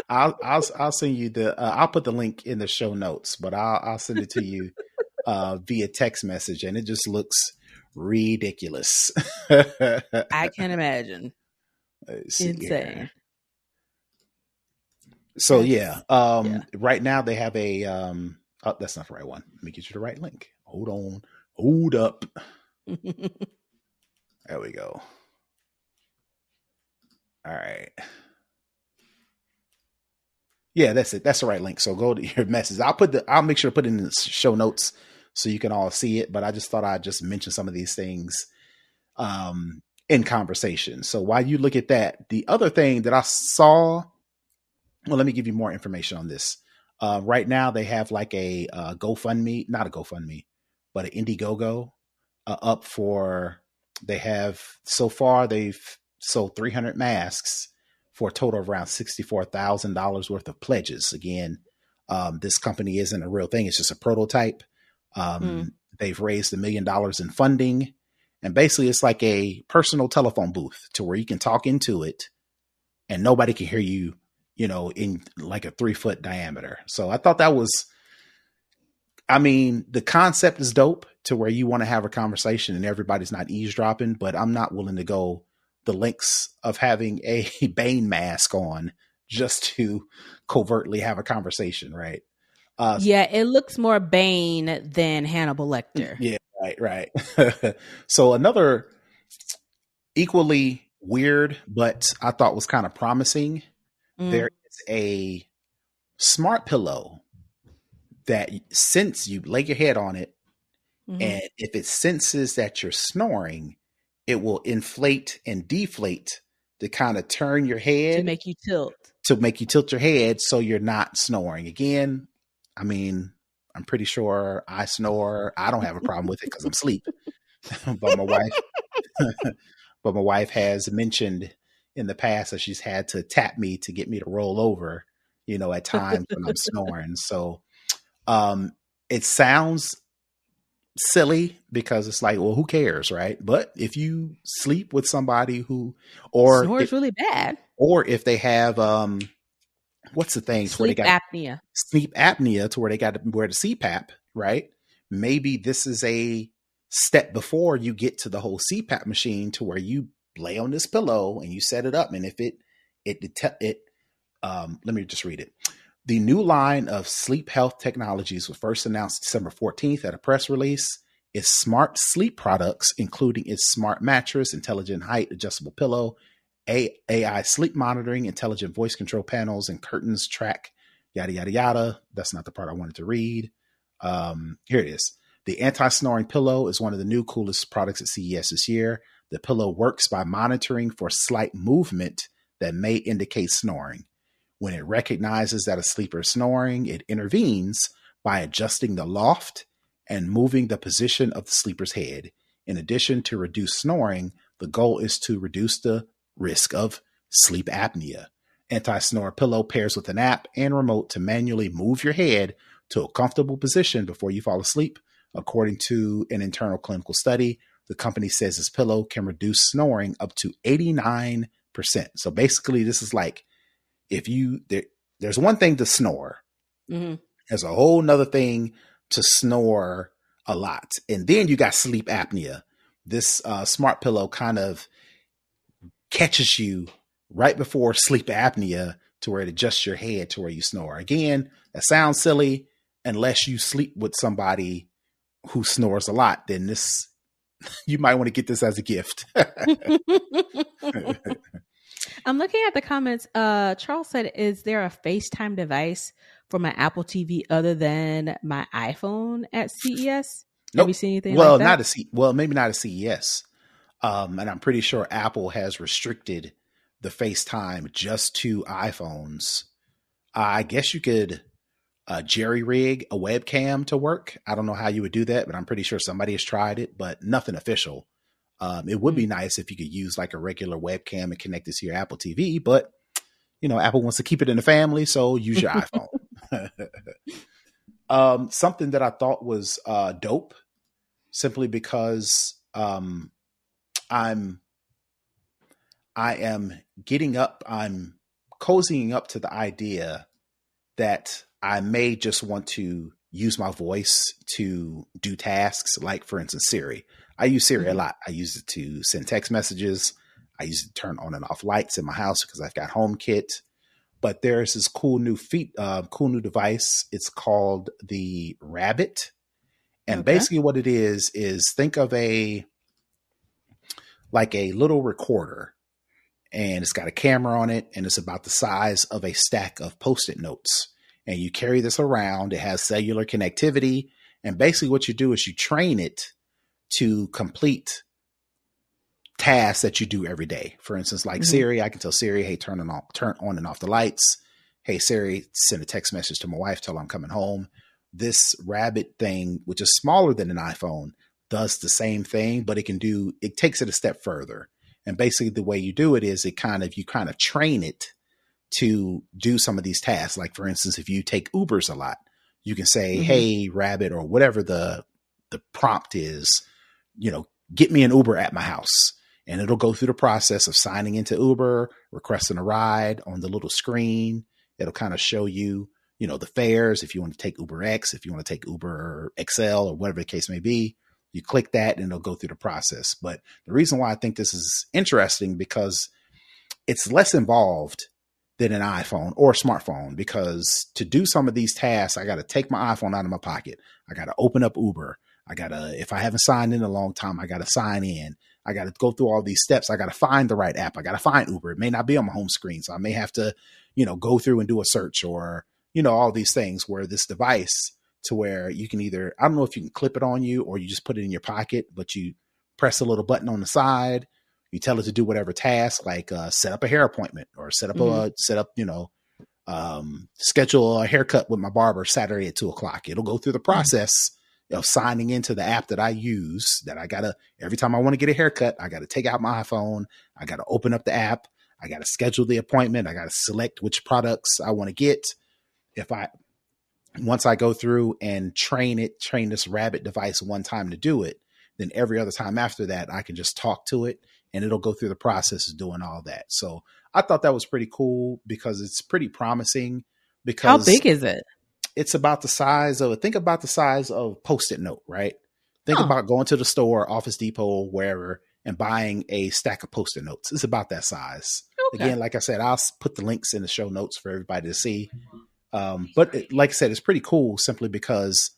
I'll send you I'll put the link in the show notes, but I'll send it to you via text message, and it just looks ridiculous. I can imagine. Insane. Here. So right now they have a oh, that's not the right one. Let me get you the right link. Hold up. There we go. All right. Yeah, that's it. That's the right link. So go to your message. I'll make sure to put it in the show notes so you can all see it. But I just thought I'd just mention some of these things in conversation. So while you look at that, the other thing that I saw. Well, let me give you more information on this. Right now, they have like a GoFundMe, not a GoFundMe, but an Indiegogo up for, so far, they've sold 300 masks for a total of around $64,000 worth of pledges. Again, this company isn't a real thing. It's just a prototype. They've raised $1 million in funding. And basically, it's like a personal telephone booth to where you can talk into it and nobody can hear you, in like a 3-foot diameter. So I thought that was, the concept is dope to where you want to have a conversation and everybody's not eavesdropping, but I'm not willing to go the lengths of having a Bane mask on just to covertly have a conversation. Right. It looks more Bane than Hannibal Lecter. Yeah. Right. So another equally weird, but I thought was kind of promising. There is a smart pillow that since you lay your head on it, and if it senses that you're snoring, it will inflate and deflate to kind of turn your head. To make you tilt your head so you're not snoring. Again, I'm pretty sure I snore. I don't have a problem with it because I'm asleep. But my wife has mentioned in the past that she's had to tap me to get me to roll over, at times when I'm snoring. So it sounds silly because it's like, well, who cares, right? But if you sleep with somebody who snores really bad, or if they have what's the thing? Sleep apnea. Sleep apnea to where they got to wear the CPAP, right? Maybe this is a step before you get to the whole CPAP machine to where you lay on this pillow and you set it up. And if let me just read it. The new line of sleep health technologies was first announced December 14th at a press release. Its smart sleep products, including its smart mattress, intelligent height adjustable pillow, AI sleep monitoring, intelligent voice control panels, and curtains track, yada, yada, yada. That's not the part I wanted to read. Here it is. The anti-snoring pillow is one of the new coolest products at CES this year. The pillow works by monitoring for slight movement that may indicate snoring. When it recognizes that a sleeper is snoring, it intervenes by adjusting the loft and moving the position of the sleeper's head. In addition to reduce snoring, the goal is to reduce the risk of sleep apnea. Anti-snore pillow pairs with an app and remote to manually move your head to a comfortable position before you fall asleep. According to an internal clinical study, the company says this pillow can reduce snoring up to 89%. So basically, this is like if there's one thing to snore. Mm-hmm. There's a whole nother thing to snore a lot. And then you got sleep apnea. This smart pillow kind of catches you right before sleep apnea to where it adjusts your head to where you snore. Again, that sounds silly unless you sleep with somebody who snores a lot. Then this, you might want to get this as a gift. I'm looking at the comments. Charles said, is there a FaceTime device for my Apple TV other than my iPhone at CES? Nope. Have you seen anything well, like that? Maybe not at CES. And I'm pretty sure Apple has restricted the FaceTime just to iPhones. I guess you could jerry rig a webcam to work. I don't know how you would do that, but I'm pretty sure somebody has tried it, but nothing official. It would be nice if you could use like a regular webcam and connect it to your Apple TV, but Apple wants to keep it in the family, so use your iPhone. Something that I thought was dope, simply because I am getting up, I'm cozying up to the idea that I may just want to use my voice to do tasks, like, for instance, Siri. I use Siri a lot. I use it to send text messages. I use it to turn on and off lights in my house because I've got HomeKit. But there's this cool new device. It's called the Rabbit. And basically what it is think of a little recorder. And it's got a camera on it, and it's about the size of a stack of Post-it notes. And you carry this around. It has cellular connectivity. And basically what you do is you train it to complete tasks that you do every day. For instance, like Siri, I can tell Siri, hey, turn on and off the lights. Hey, Siri, send a text message to my wife, tell her I'm coming home. This Rabbit thing, which is smaller than an iPhone, does the same thing, but it takes it a step further. And basically the way you do it is you kind of train it to do some of these tasks. Like, for instance, if you take Ubers a lot, you can say, hey, Rabbit, or whatever the prompt is, get me an Uber at my house. And it'll go through the process of signing into Uber, requesting a ride on the little screen. It'll kind of show you, the fares. If you want to take Uber X, if you want to take Uber XL, or whatever the case may be, you click that and it'll go through the process. But the reason why I think this is interesting, because it's less involved than an iPhone or a smartphone, because to do some of these tasks, I got to take my iPhone out of my pocket. I got to open up Uber. If I haven't signed in a long time, I got to sign in. I got to go through all these steps. I got to find the right app. I got to find Uber. It may not be on my home screen. So I may have to, go through and do a search, or, all these things, where this device, to where you can either, I don't know if you can clip it on you or you just put it in your pocket, but you press a little button on the side. You tell it to do whatever task, like set up a hair appointment, or schedule a haircut with my barber Saturday at 2:00. It'll go through the process of signing into the app that I use, that I gotta, every time I want to get a haircut, I got to take out my iPhone. I got to open up the app. I got to schedule the appointment. I got to select which products I want to get. Once I go through and train this Rabbit device one time to do it, then every other time after that, I can just talk to it and it'll go through the process of doing all that. So I thought that was pretty cool, because it's pretty promising. Because how big is it? It's about the size of Post-it note, right? Think about going to the store, Office Depot, wherever, and buying a stack of Post-it notes. It's about that size. Okay. Again, like I said, I'll put the links in the show notes for everybody to see. Like I said, it's pretty cool, simply because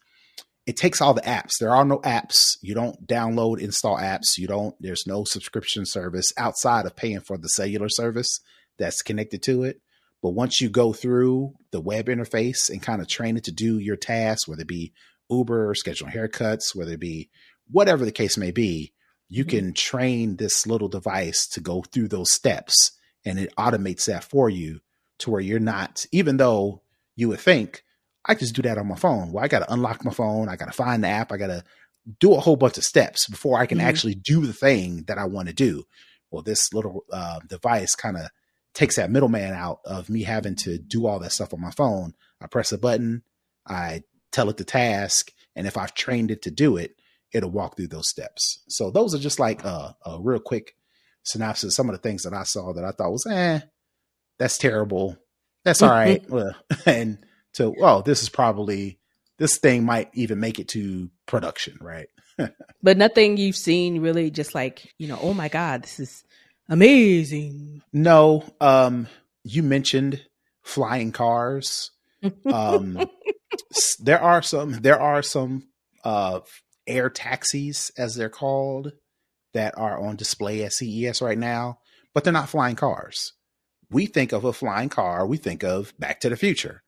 it takes all the apps. There are no apps. You don't download, install apps. There's no subscription service outside of paying for the cellular service that's connected to it. But once you go through the web interface and kind of train it to do your tasks, whether it be Uber, scheduling haircuts, whether it be whatever the case may be, you can train this little device to go through those steps, and it automates that for you, to where you're not, even though you would think, I just do that on my phone. Well, I got to unlock my phone. I got to find the app. I got to do a whole bunch of steps before I can actually do the thing that I want to do. Well, this little device kind of takes that middleman out of me having to do all that stuff on my phone. I press a button, I tell it the task, and if I've trained it to do it, it'll walk through those steps. So those are just like a real quick synopsis. Some of the things that I saw that I thought was, that's terrible. That's all right. Well, and this thing might even make it to production, right? But nothing you've seen really just like, oh my God, this is amazing. No, you mentioned flying cars. There are some air taxis, as they're called, that are on display at CES right now, but they're not flying cars. We think of a flying car, we think of Back to the Future.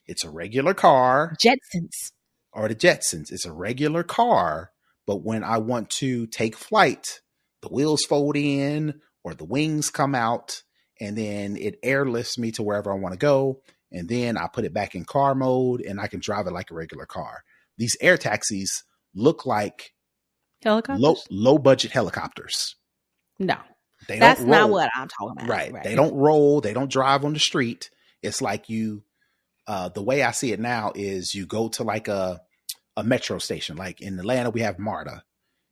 It's a regular car. Jetsons. Or the Jetsons. It's a regular car, but when I want to take flight, the wheels fold in or the wings come out, and then it airlifts me to wherever I want to go, and then I put it back in car mode, and I can drive it like a regular car. These air taxis look like helicopters, low budget helicopters. No, that's not what I'm talking about. Right. They don't roll. They don't drive on the street. It's like the way I see it now is you go to like a metro station. Like in Atlanta, we have MARTA.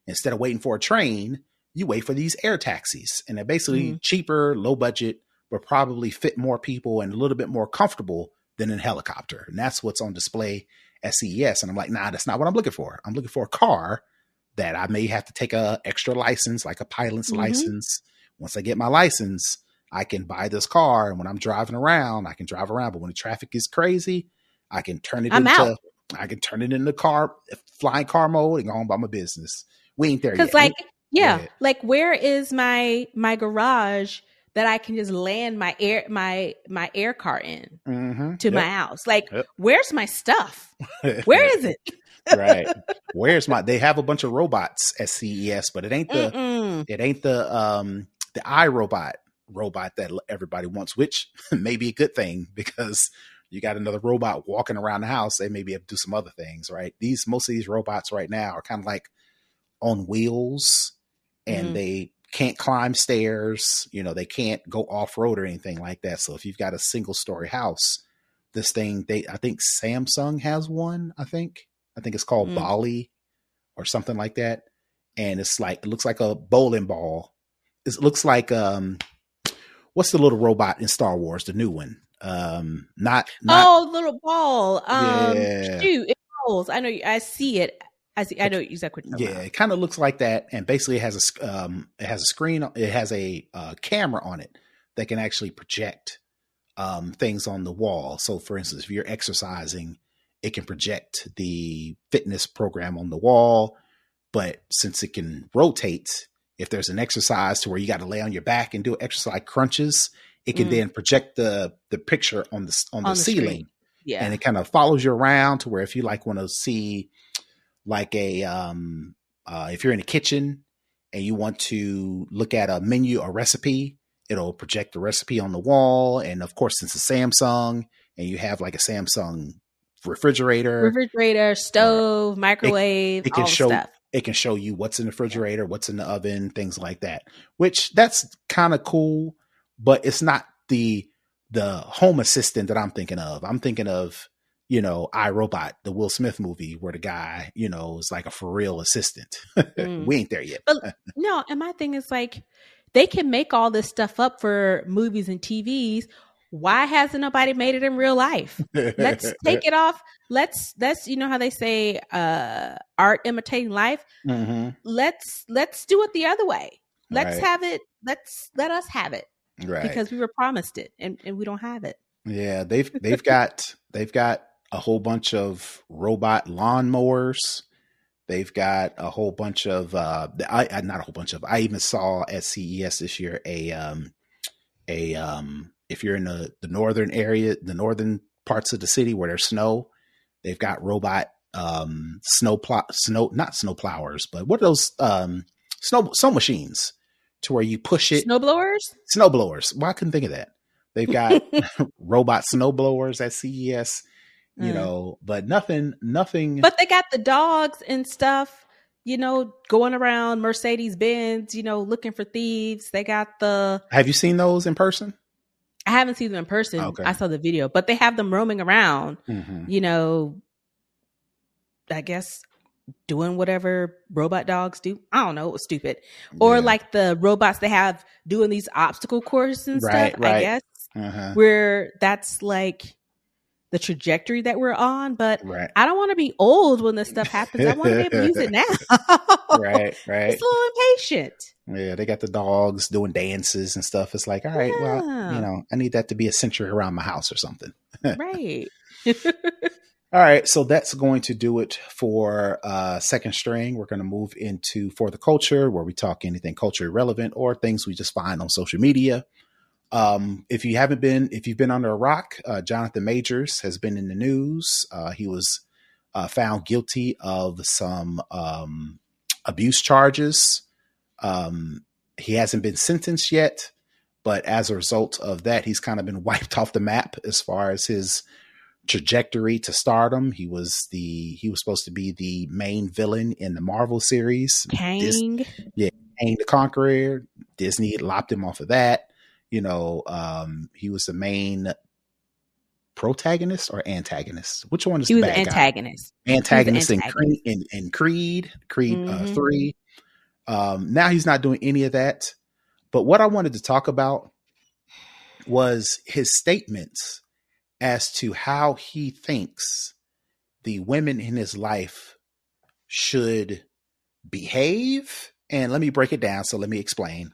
Instead of waiting for a train, you wait for these air taxis, and they're basically cheaper, low budget, but probably fit more people and a little bit more comfortable than a helicopter. And that's what's on display at CES. And I'm like, nah, that's not what I'm looking for. I'm looking for a car that I may have to take a extra license, like a pilot's license. Once I get my license, I can buy this car. And when I'm driving around, I can drive around. But when the traffic is crazy, I can turn it into flying car mode and go on about my business. We ain't there yet. Because like where is my garage that I can just land my air car in to my house? Like, where's my stuff? Where is it? Right. They have a bunch of robots at CES, but it ain't the iRobot that everybody wants, which may be a good thing because you got another robot walking around the house. They may be able to do some other things, right? Most of these robots right now are kind of like on wheels, and they can't climb stairs. They can't go off road or anything like that. So if you've got a single story house, this thing, I think Samsung has one. I think it's called Bali or something like that. And it looks like a bowling ball. It looks like, what's the little robot in Star Wars? The new one. Little ball. Shoot, it rolls. I know. I see it. I know exactly what you're talking about. It kind of looks like that, and basically it has a screen. It has a camera on it that can actually project things on the wall. So, for instance, if you're exercising, it can project the fitness program on the wall. But since it can rotate, if there's an exercise to where you got to lay on your back and do exercise crunches, it can then project the picture on the ceiling. Yeah, and it kind of follows you around to where if you want to see like if you're in a kitchen and you want to look at a menu or recipe, it'll project the recipe on the wall. And of course, since it's Samsung and you have like a Samsung refrigerator, stove, microwave, all stuff. It can show you what's in the refrigerator, what's in the oven, things like that, which that's kind of cool, but it's not the home assistant that I'm thinking of. I'm thinking of, iRobot, the Will Smith movie where the guy, is like a for real assistant. We ain't there yet. But no, and my thing is like, they can make all this stuff up for movies and TVs. Why hasn't nobody made it in real life? Let's take it off. Let's how they say art imitating life. Let's do it the other way. Let's have it. Let us have it. Right. Because we were promised it and we don't have it. Yeah, they've got a whole bunch of robot lawnmowers. They've got a whole bunch of not a whole bunch of. I even saw at CES this year if you're in the northern area, the northern parts of the city where there's snow, they've got robot not snow plowers, but what are those snow machines to where you push it? Snow blowers. Well, I couldn't think of that. They've got robot snow blowers at CES, but nothing. But they got the dogs and stuff, going around Mercedes Benz, looking for thieves. They got the. Have you seen those in person? I haven't seen them in person. Okay. I saw the video, but they have them roaming around, you know, I guess doing whatever robot dogs do. I don't know. It was stupid. Or like the robots they have doing these obstacle courses and stuff, I guess, where that's like the trajectory that we're on. But I don't want to be old when this stuff happens. I want to be able to use it now. Right. It's a little impatient. Yeah, they got the dogs doing dances and stuff. It's like, all right, well, you know, I need that to be a century around my house or something. Right. All right, so that's going to do it for Second String. We're going to move into For the Culture, where we talk anything culture relevant or things we just find on social media. If you've been under a rock, Jonathan Majors has been in the news. He was found guilty of some abuse charges. He hasn't been sentenced yet, but as a result of that, he's kind of been wiped off the map as far as his trajectory to stardom. He was supposed to be the main villain in the Marvel series. Kang. Kang the Conqueror. Disney lopped him off of that. You know, he was the main protagonist or antagonist. Which one is the bad antagonist? Guy? Antagonist in Creed 3. Now he's not doing any of that. But what I wanted to talk about was his statements as to how he thinks the women in his life should behave. And let me break it down. So let me explain.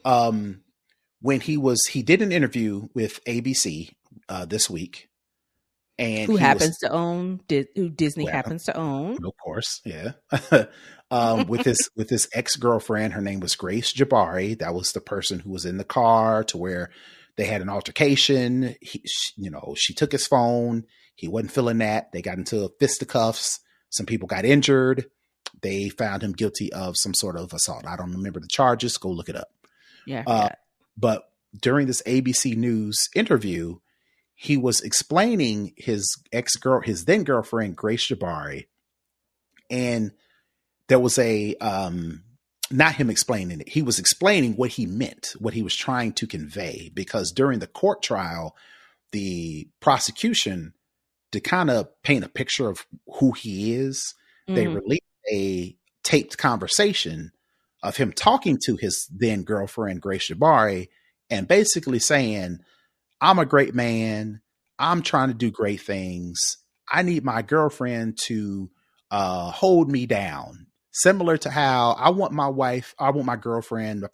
When he did an interview with ABC this week, and who Disney happens to own, of course, yeah. With his ex-girlfriend, her name was Grace Jabari. That was the person who was in the car to where they had an altercation. She took his phone. He wasn't feeling that. They got into fisticuffs. Some people got injured. They found him guilty of some sort of assault. I don't remember the charges. Go look it up. Yeah. But during this ABC News interview, he was explaining his then girlfriend, Grace Jabari. And there was not him explaining it. He was explaining what he meant, what he was trying to convey, because during the court trial, the prosecution, to kind of paint a picture of who he is, they released a taped conversation of him talking to his then girlfriend, Grace Jabari, and basically saying, I'm a great man. I'm trying to do great things. I need my girlfriend to hold me down. Similar to how I want my girlfriend,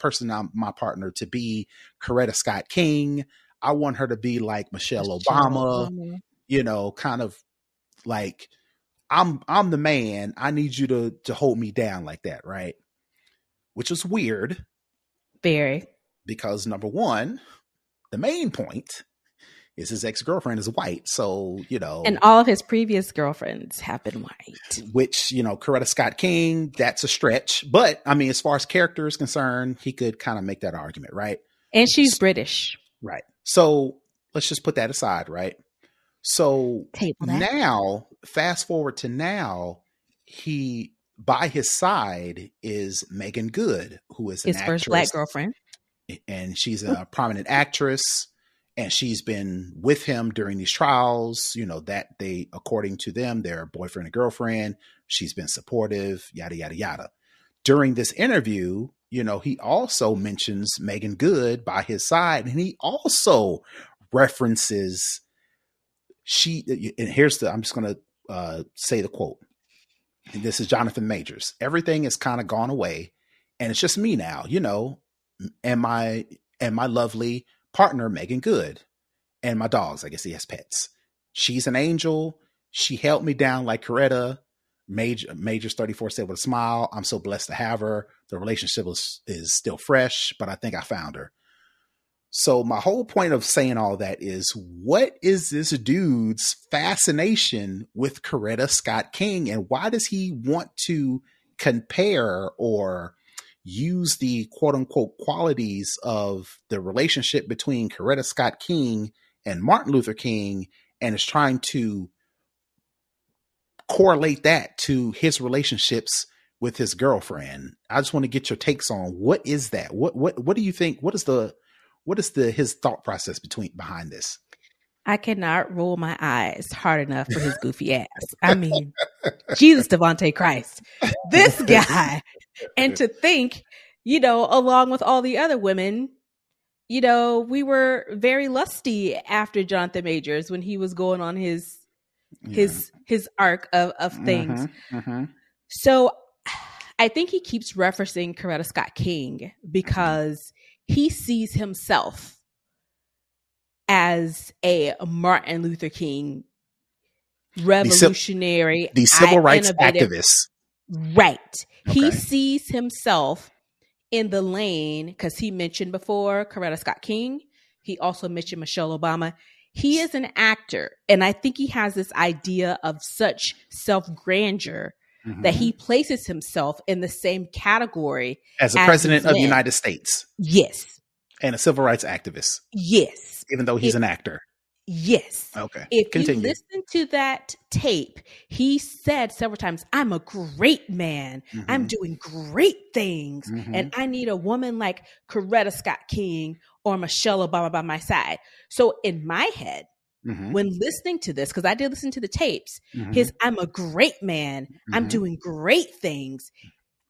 my partner, to be Coretta Scott King. I want her to be like Michelle Obama, kind of like, I'm the man. I need you to hold me down like that. Right. Which is weird. Very. Because number one, the main point is his ex-girlfriend is white. So, and all of his previous girlfriends have been white, which, Coretta Scott King, that's a stretch. But I mean, as far as character is concerned, he could kind of make that argument. Right. And she's British. Right. So let's just put that aside. Right. So now, fast forward to now, by his side is Megan Good, who is his first Black girlfriend. And she's a prominent actress, and she's been with him during these trials, that they, according to them, they're boyfriend and girlfriend. She's been supportive, yada, yada, yada. During this interview, he also mentions Megan Good by his side, and he also references I'm just going to say the quote. And this is Jonathan Majors. Everything has kind of gone away, and it's just me now, and my lovely partner, Megan Good, and my dogs. I guess he has pets. She's an angel. She held me down like Coretta. Majors 34 said with a smile, I'm so blessed to have her. The relationship is still fresh, but I think I found her. So my whole point of saying all that is, what is this dude's fascination with Coretta Scott King, and why does he want to compare or use the quote unquote qualities of the relationship between Coretta Scott King and Martin Luther King, and is trying to correlate that to his relationships with his girlfriend? I just want to get your takes on what is that? What do you think? What is the What is his thought process behind this? I cannot roll my eyes hard enough for his goofy ass. I mean, Jesus, Devontae Christ, this guy. And to think, along with all the other women, we were very lusty after Jonathan Majors when he was going on his arc of things. So I think he keeps referencing Coretta Scott King because he sees himself as a Martin Luther King revolutionary, the civil rights activist. Right. Okay. He sees himself in the lane because he mentioned before Coretta Scott King. He also mentioned Michelle Obama. He is an actor, and I think he has this idea of such self-grandeur that he places himself in the same category as a president of the United States. Yes. And a civil rights activist. Yes. Even though he's an actor. Yes. Okay. If you listen to that tape, he said several times, I'm a great man. I'm doing great things. And I need a woman like Coretta Scott King or Michelle Obama by my side. So in my head, when listening to this, because I did listen to the tapes, I'm a great man. I'm doing great things.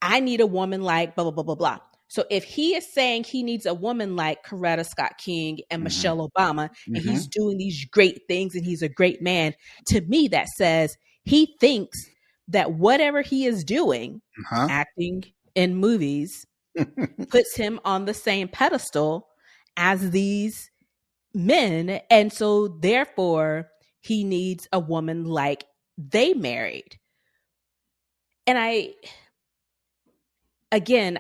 I need a woman like blah, blah, blah, blah, blah. So if he is saying he needs a woman like Coretta Scott King and Michelle Obama, and he's doing these great things and he's a great man, to me that says he thinks that whatever he is doing, acting in movies, puts him on the same pedestal as these men. And so therefore he needs a woman like they married. And again,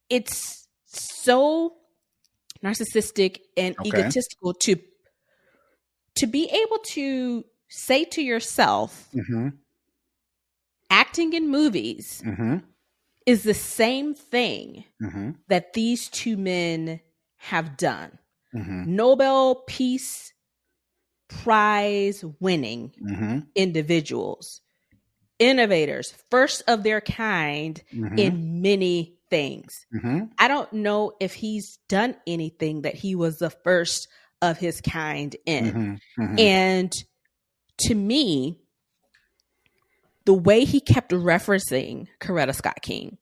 it's so narcissistic and egotistical to be able to say to yourself, acting in movies is the same thing that these two men have done. Nobel Peace Prize winning individuals, innovators, first of their kind in many things. I don't know if he's done anything that he was the first of his kind in. And to me, the way he kept referencing Coretta Scott King,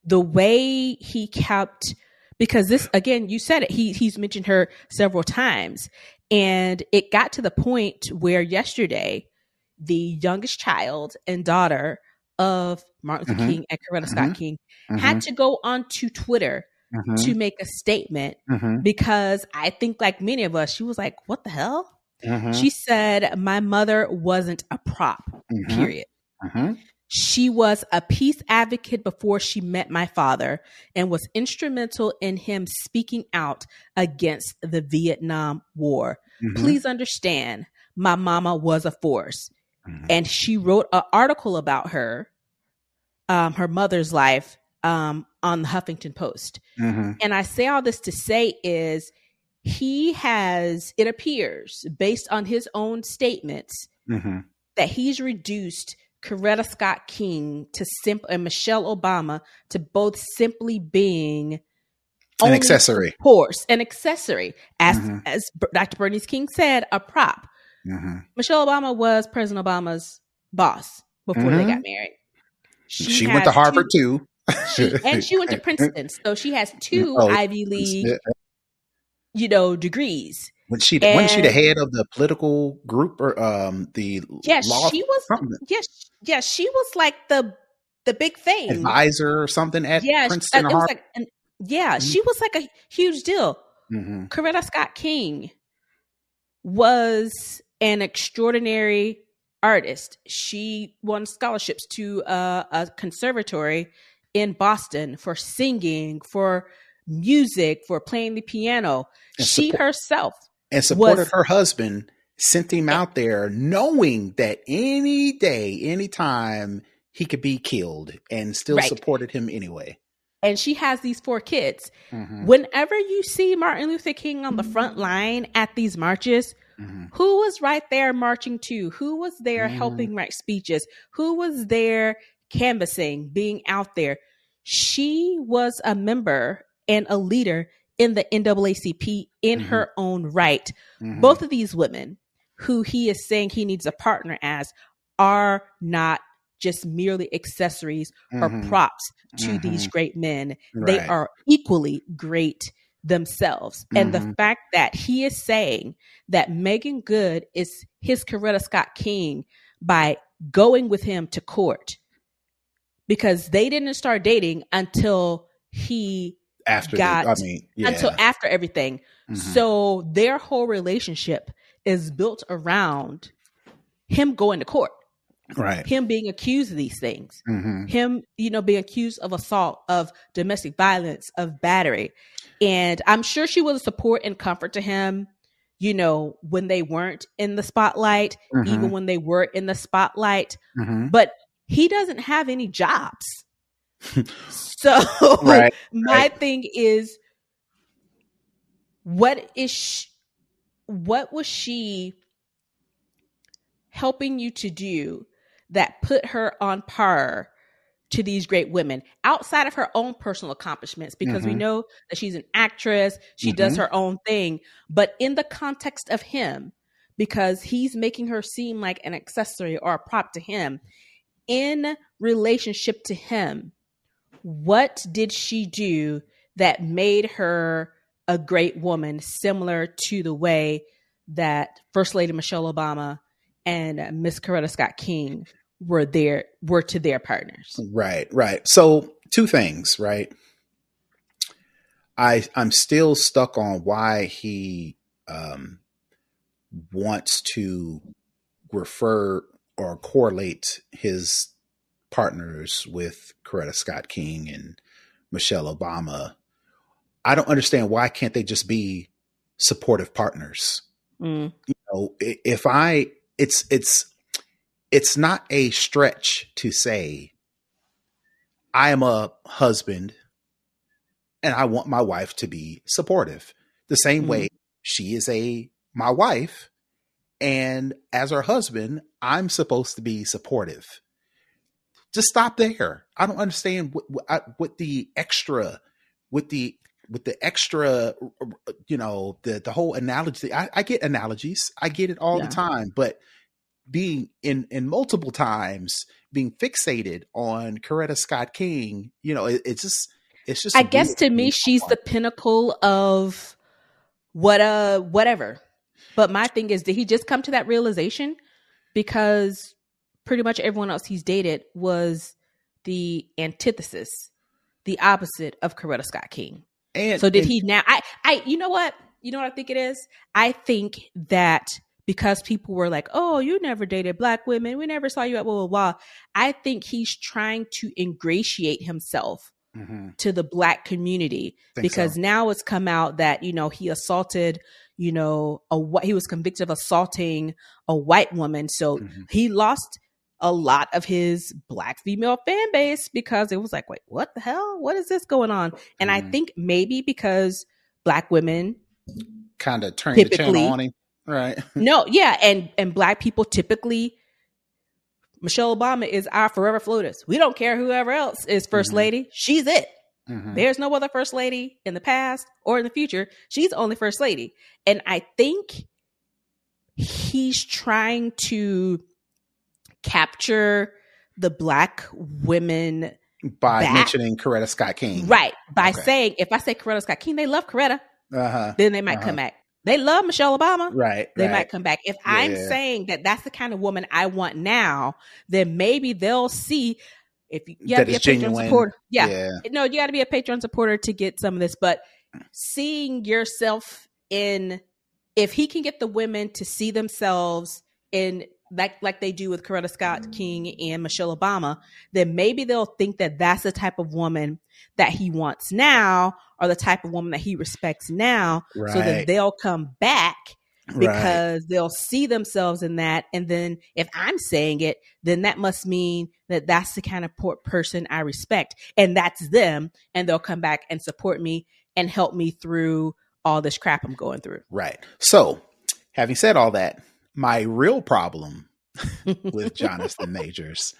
the way he kept, because this, again, you said it, he's mentioned her several times, and it got to the point where yesterday, the youngest child and daughter of Martin Luther King and Coretta Scott King had to go onto Twitter to make a statement because I think, like many of us, she was like, what the hell? She said, my mother wasn't a prop, period. She was a peace advocate before she met my father and was instrumental in him speaking out against the Vietnam War. Please understand, my mama was a force. And she wrote an article about her mother's life on the Huffington Post. And I say all this to say is he has, it appears, based on his own statements, that he's reduced Coretta Scott King to and Michelle Obama to both simply being an accessory. Horse, an accessory, as Dr. Bernice King said, a prop. Michelle Obama was President Obama's boss before they got married. She went to Harvard too. And she went to Princeton. So she has two Ivy League, degrees. Wasn't she the head of the political group or the law? She was. Yes, she was like the big thing, advisor or something at Princeton or Harvard. She was like a huge deal. Coretta Scott King was an extraordinary artist. She won scholarships to a conservatory in Boston for singing, for music, for playing the piano. She herself supported her husband, sent him out there knowing that any day, anytime he could be killed, and still supported him anyway. And she has these 4 kids. Whenever you see Martin Luther King on the front line at these marches, who was right there marching to? Who was there helping write speeches? Who was there canvassing, being out there? She was a member and a leader in the NAACP in her own right. Both of these women who he is saying he needs a partner as are not just merely accessories or props to these great men. They are equally great themselves. And the fact that he is saying that Megan Good is his Coretta Scott King by going with him to court, because they didn't start dating until until after everything. So their whole relationship is built around him going to court. Right. Him being accused of these things. Him, being accused of assault, of domestic violence, of battery. And I'm sure she was a support and comfort to him, when they weren't in the spotlight, even when they were in the spotlight. But he doesn't have any jobs. So my thing is, what was she helping you to do that put her on par to these great women outside of her own personal accomplishments? Because we know that she's an actress, she does her own thing, but in the context of him, because he's making her seem like an accessory or a prop to him, in relationship to him, what did she do that made her a great woman, similar to the way that First Lady Michelle Obama and Miss Coretta Scott King were to their partners? Right. So 2 things, right? I'm still stuck on why he wants to refer or correlate his partners with Coretta Scott King and Michelle Obama. I don't understand, why can't they just be supportive partners? It's not a stretch to say I am a husband and I want my wife to be supportive the same way she is my wife, and as her husband, I'm supposed to be supportive. Just stop there. I don't understand what the extra, the whole analogy. I get analogies. I get it all the time, but being in multiple times being fixated on Coretta Scott King, it's just, I guess to me, she's the pinnacle of whatever. But my thing is, did he just come to that realization? Because pretty much everyone else he's dated was the antithesis, the opposite of Coretta Scott King. And so did he now? You know what I think it is? I think that because people were like, "Oh, you never dated black women. We never saw you at blah, blah, blah." I think he's trying to ingratiate himself to the black community, because now it's come out that, he assaulted, he was convicted of assaulting a white woman. So he lost a lot of his black female fan base, because it was like, wait, what the hell? What is this going on? And I think maybe because black women kind of turned the channel on him. Right. No, yeah. And black people typically, Michelle Obama is our forever FLOTUS. We don't care whoever else is first lady. She's it. There's no other first lady in the past or in the future. She's the only first lady. And I think he's trying to capture the black women by mentioning Coretta Scott King. Right. By saying, if I say Coretta Scott King, they love Coretta. Then they might come back. They love Michelle Obama. Right. They might come back. If I'm saying that that's the kind of woman I want now, then maybe they'll see if you have to be a Patreon supporter. No, you got to be a Patreon supporter to get some of this. But seeing yourself in, if he can get the women to see themselves in, like they do with Coretta Scott King and Michelle Obama, then maybe they'll think that that's the type of woman that he wants now, or the type of woman that he respects now. So that they'll come back, because they'll see themselves in that. And then if I'm saying it, then that must mean that that's the kind of person I respect, and that's them. And they'll come back and support me and help me through all this crap I'm going through. Right. So having said all that, my real problem with Jonathan Majors,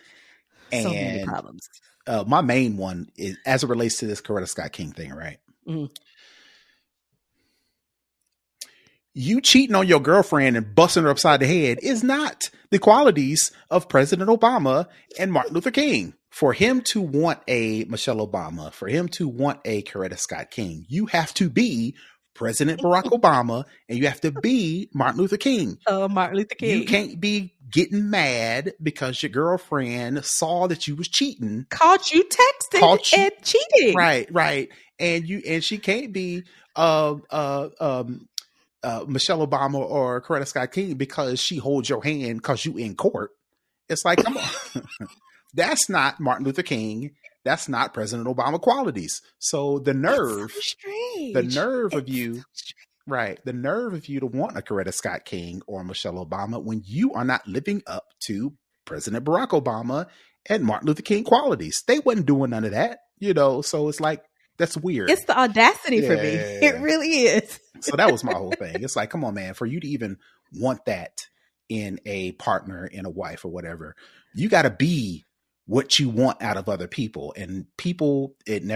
and so many problems. My main one is as it relates to this Coretta Scott King thing, right? You cheating on your girlfriend and busting her upside the head is not the qualities of President Obama and Martin Luther King. For him to want a Michelle Obama, for him to want a Coretta Scott King, you have to be President Barack Obama and you have to be Martin Luther King. Oh, Martin Luther King. You can't be getting mad because your girlfriend saw that you was cheating. Caught you texting and cheating. Right. And she can't be Michelle Obama or Coretta Scott King because she holds your hand because you in court. It's like, come on. That's not Martin Luther King. That's not President Obama qualities. So the nerve, the nerve of you to want a Coretta Scott King or Michelle Obama when you are not living up to President Barack Obama and Martin Luther King qualities. They wasn't doing none of that, so it's like, that's weird. It's the audacity for me. It really is. So that was my whole thing. It's like, come on, man, for you to even want that in a partner, in a wife or whatever, you got to be what you want out of other people. And people, and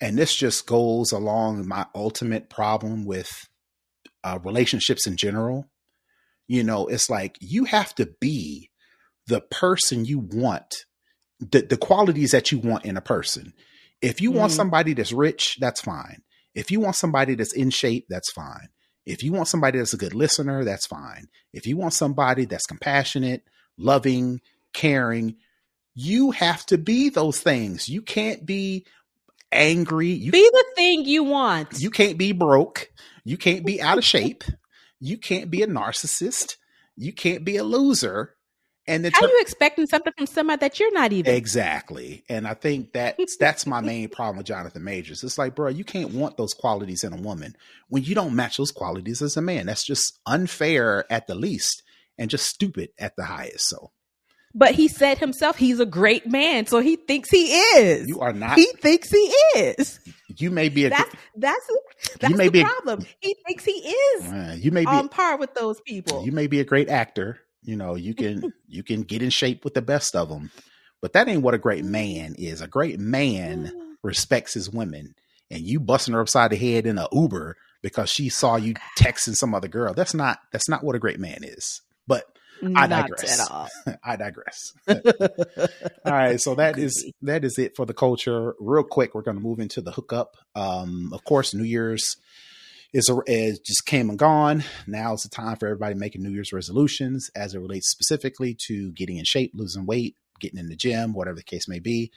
this just goes along my ultimate problem with relationships in general. It's like you have to be the person you want, the qualities that you want in a person. If you want somebody that's rich, that's fine. If you want somebody that's in shape, that's fine. If you want somebody that's a good listener, that's fine. If you want somebody that's compassionate, loving, caring, you have to be those things. You can't be angry. Be the thing you want. You can't be broke. You can't be out of shape. You can't be a narcissist. You can't be a loser. And how are you expecting something from somebody that you're not even? Exactly. And I think that's my main problem with Jonathan Majors. It's like, bro, you can't want those qualities in a woman when you don't match those qualities as a man. That's just unfair at the least and just stupid at the highest. So. But he said himself, he's a great man. So he thinks he is. You are not. He thinks he is. You may be that's the problem. He thinks he is you may be on par with those people. You may be a great actor. You can get in shape with the best of them, but that ain't what a great man is. A great man respects his women, and you busting her upside the head in an Uber because she saw you texting some other girl. That's not what a great man is. But I digress. Not at all. I digress. All right. So that is it for the culture. Real quick, we're going to move into the hookup. Of course, New Year's is just came and gone. Now it's the time for everybody making New Year's resolutions as it relates specifically to getting in shape, losing weight, getting in the gym, whatever the case may be.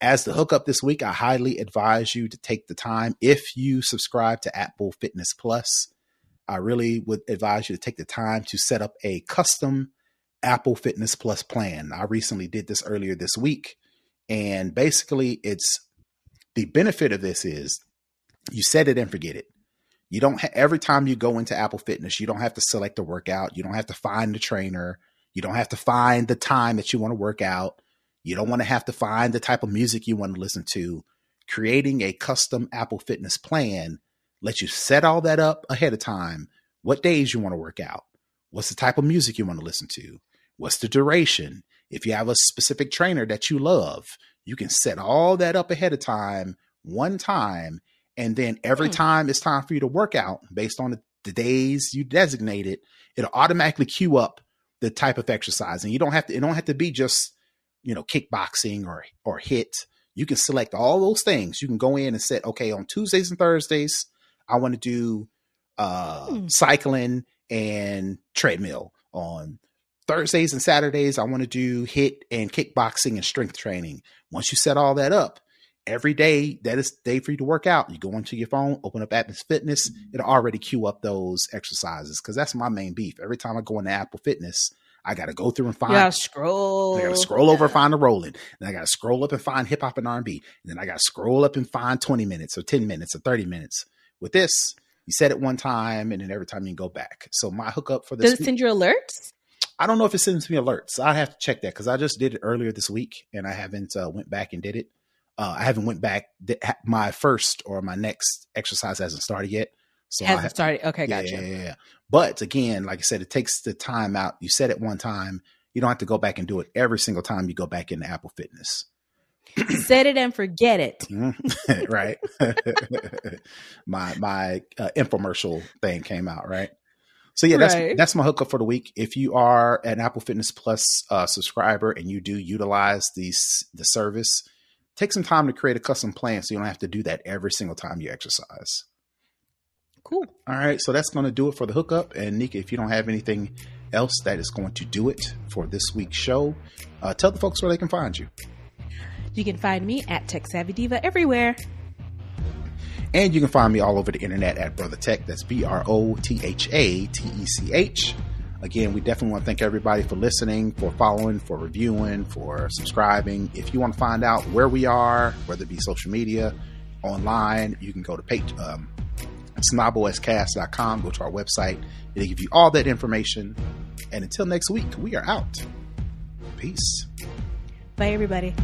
As the hookup this week, I highly advise you to take the time. If you subscribe to Apple Fitness Plus, I really would advise you to take the time to set up a custom Apple Fitness Plus plan. I recently did this earlier this week. And basically the benefit of this is you set it and forget it. You don't every time you go into Apple Fitness, you don't have to select a workout. You don't have to find the trainer. You don't have to find the time that you want to work out. You don't want to have to find the type of music you want to listen to. Creating a custom Apple Fitness plan lets you set all that up ahead of time. What days you want to work out? What's the type of music you want to listen to? What's the duration? If you have a specific trainer that you love, you can set all that up ahead of time, one time. And then every time it's time for you to work out based on the days you designated, it'll automatically queue up the type of exercise. And it don't have to be just, kickboxing or HIIT. You can select all those things. You can go in and set, okay, on Tuesdays and Thursdays, I want to do cycling and treadmill. On Thursdays and Saturdays, I want to do HIIT and kickboxing and strength training. Once you set all that up, every day that is day for you to work out. You go into your phone, open up Apple Fitness, it'll already queue up those exercises. Cause that's my main beef. Every time I go into Apple Fitness, I got to go through and find, I got to scroll over and find the rolling. Then I got to scroll up and find hip hop and R&B. And then I got to scroll up and find 20 minutes or 10 minutes or 30 minutes. With this, you set it one time and then every time you can go back. So my hookup for this. Does it send you alerts? I don't know if it sends me alerts. I have to check that because I just did it earlier this week and I haven't went back and did it. I haven't went back. My first or my next exercise hasn't started yet. So hasn't started. Okay, gotcha. Yeah. But again, like I said, it takes the time out. You set it one time. You don't have to go back and do it every single time you go back into Apple Fitness. Set it and forget it. Right. my infomercial thing came out, right? So yeah, that's my hookup for the week. If you are an Apple Fitness Plus subscriber and you do utilize the service, take some time to create a custom plan so you don't have to do that every single time you exercise. Cool. All right, so that's going to do it for the hookup. And Nika, if you don't have anything else, that is going to do it for this week's show. Tell the folks where they can find you. You can find me at Tech Savvy Diva everywhere. And you can find me all over the internet at Brother Tech. That's BROTHATECH. Again, we definitely want to thank everybody for listening, for following, for reviewing, for subscribing. If you want to find out where we are, whether it be social media, online, you can go to snoboscast.com, go to our website. It'll give you all that information. And until next week, we are out. Peace. Bye, everybody.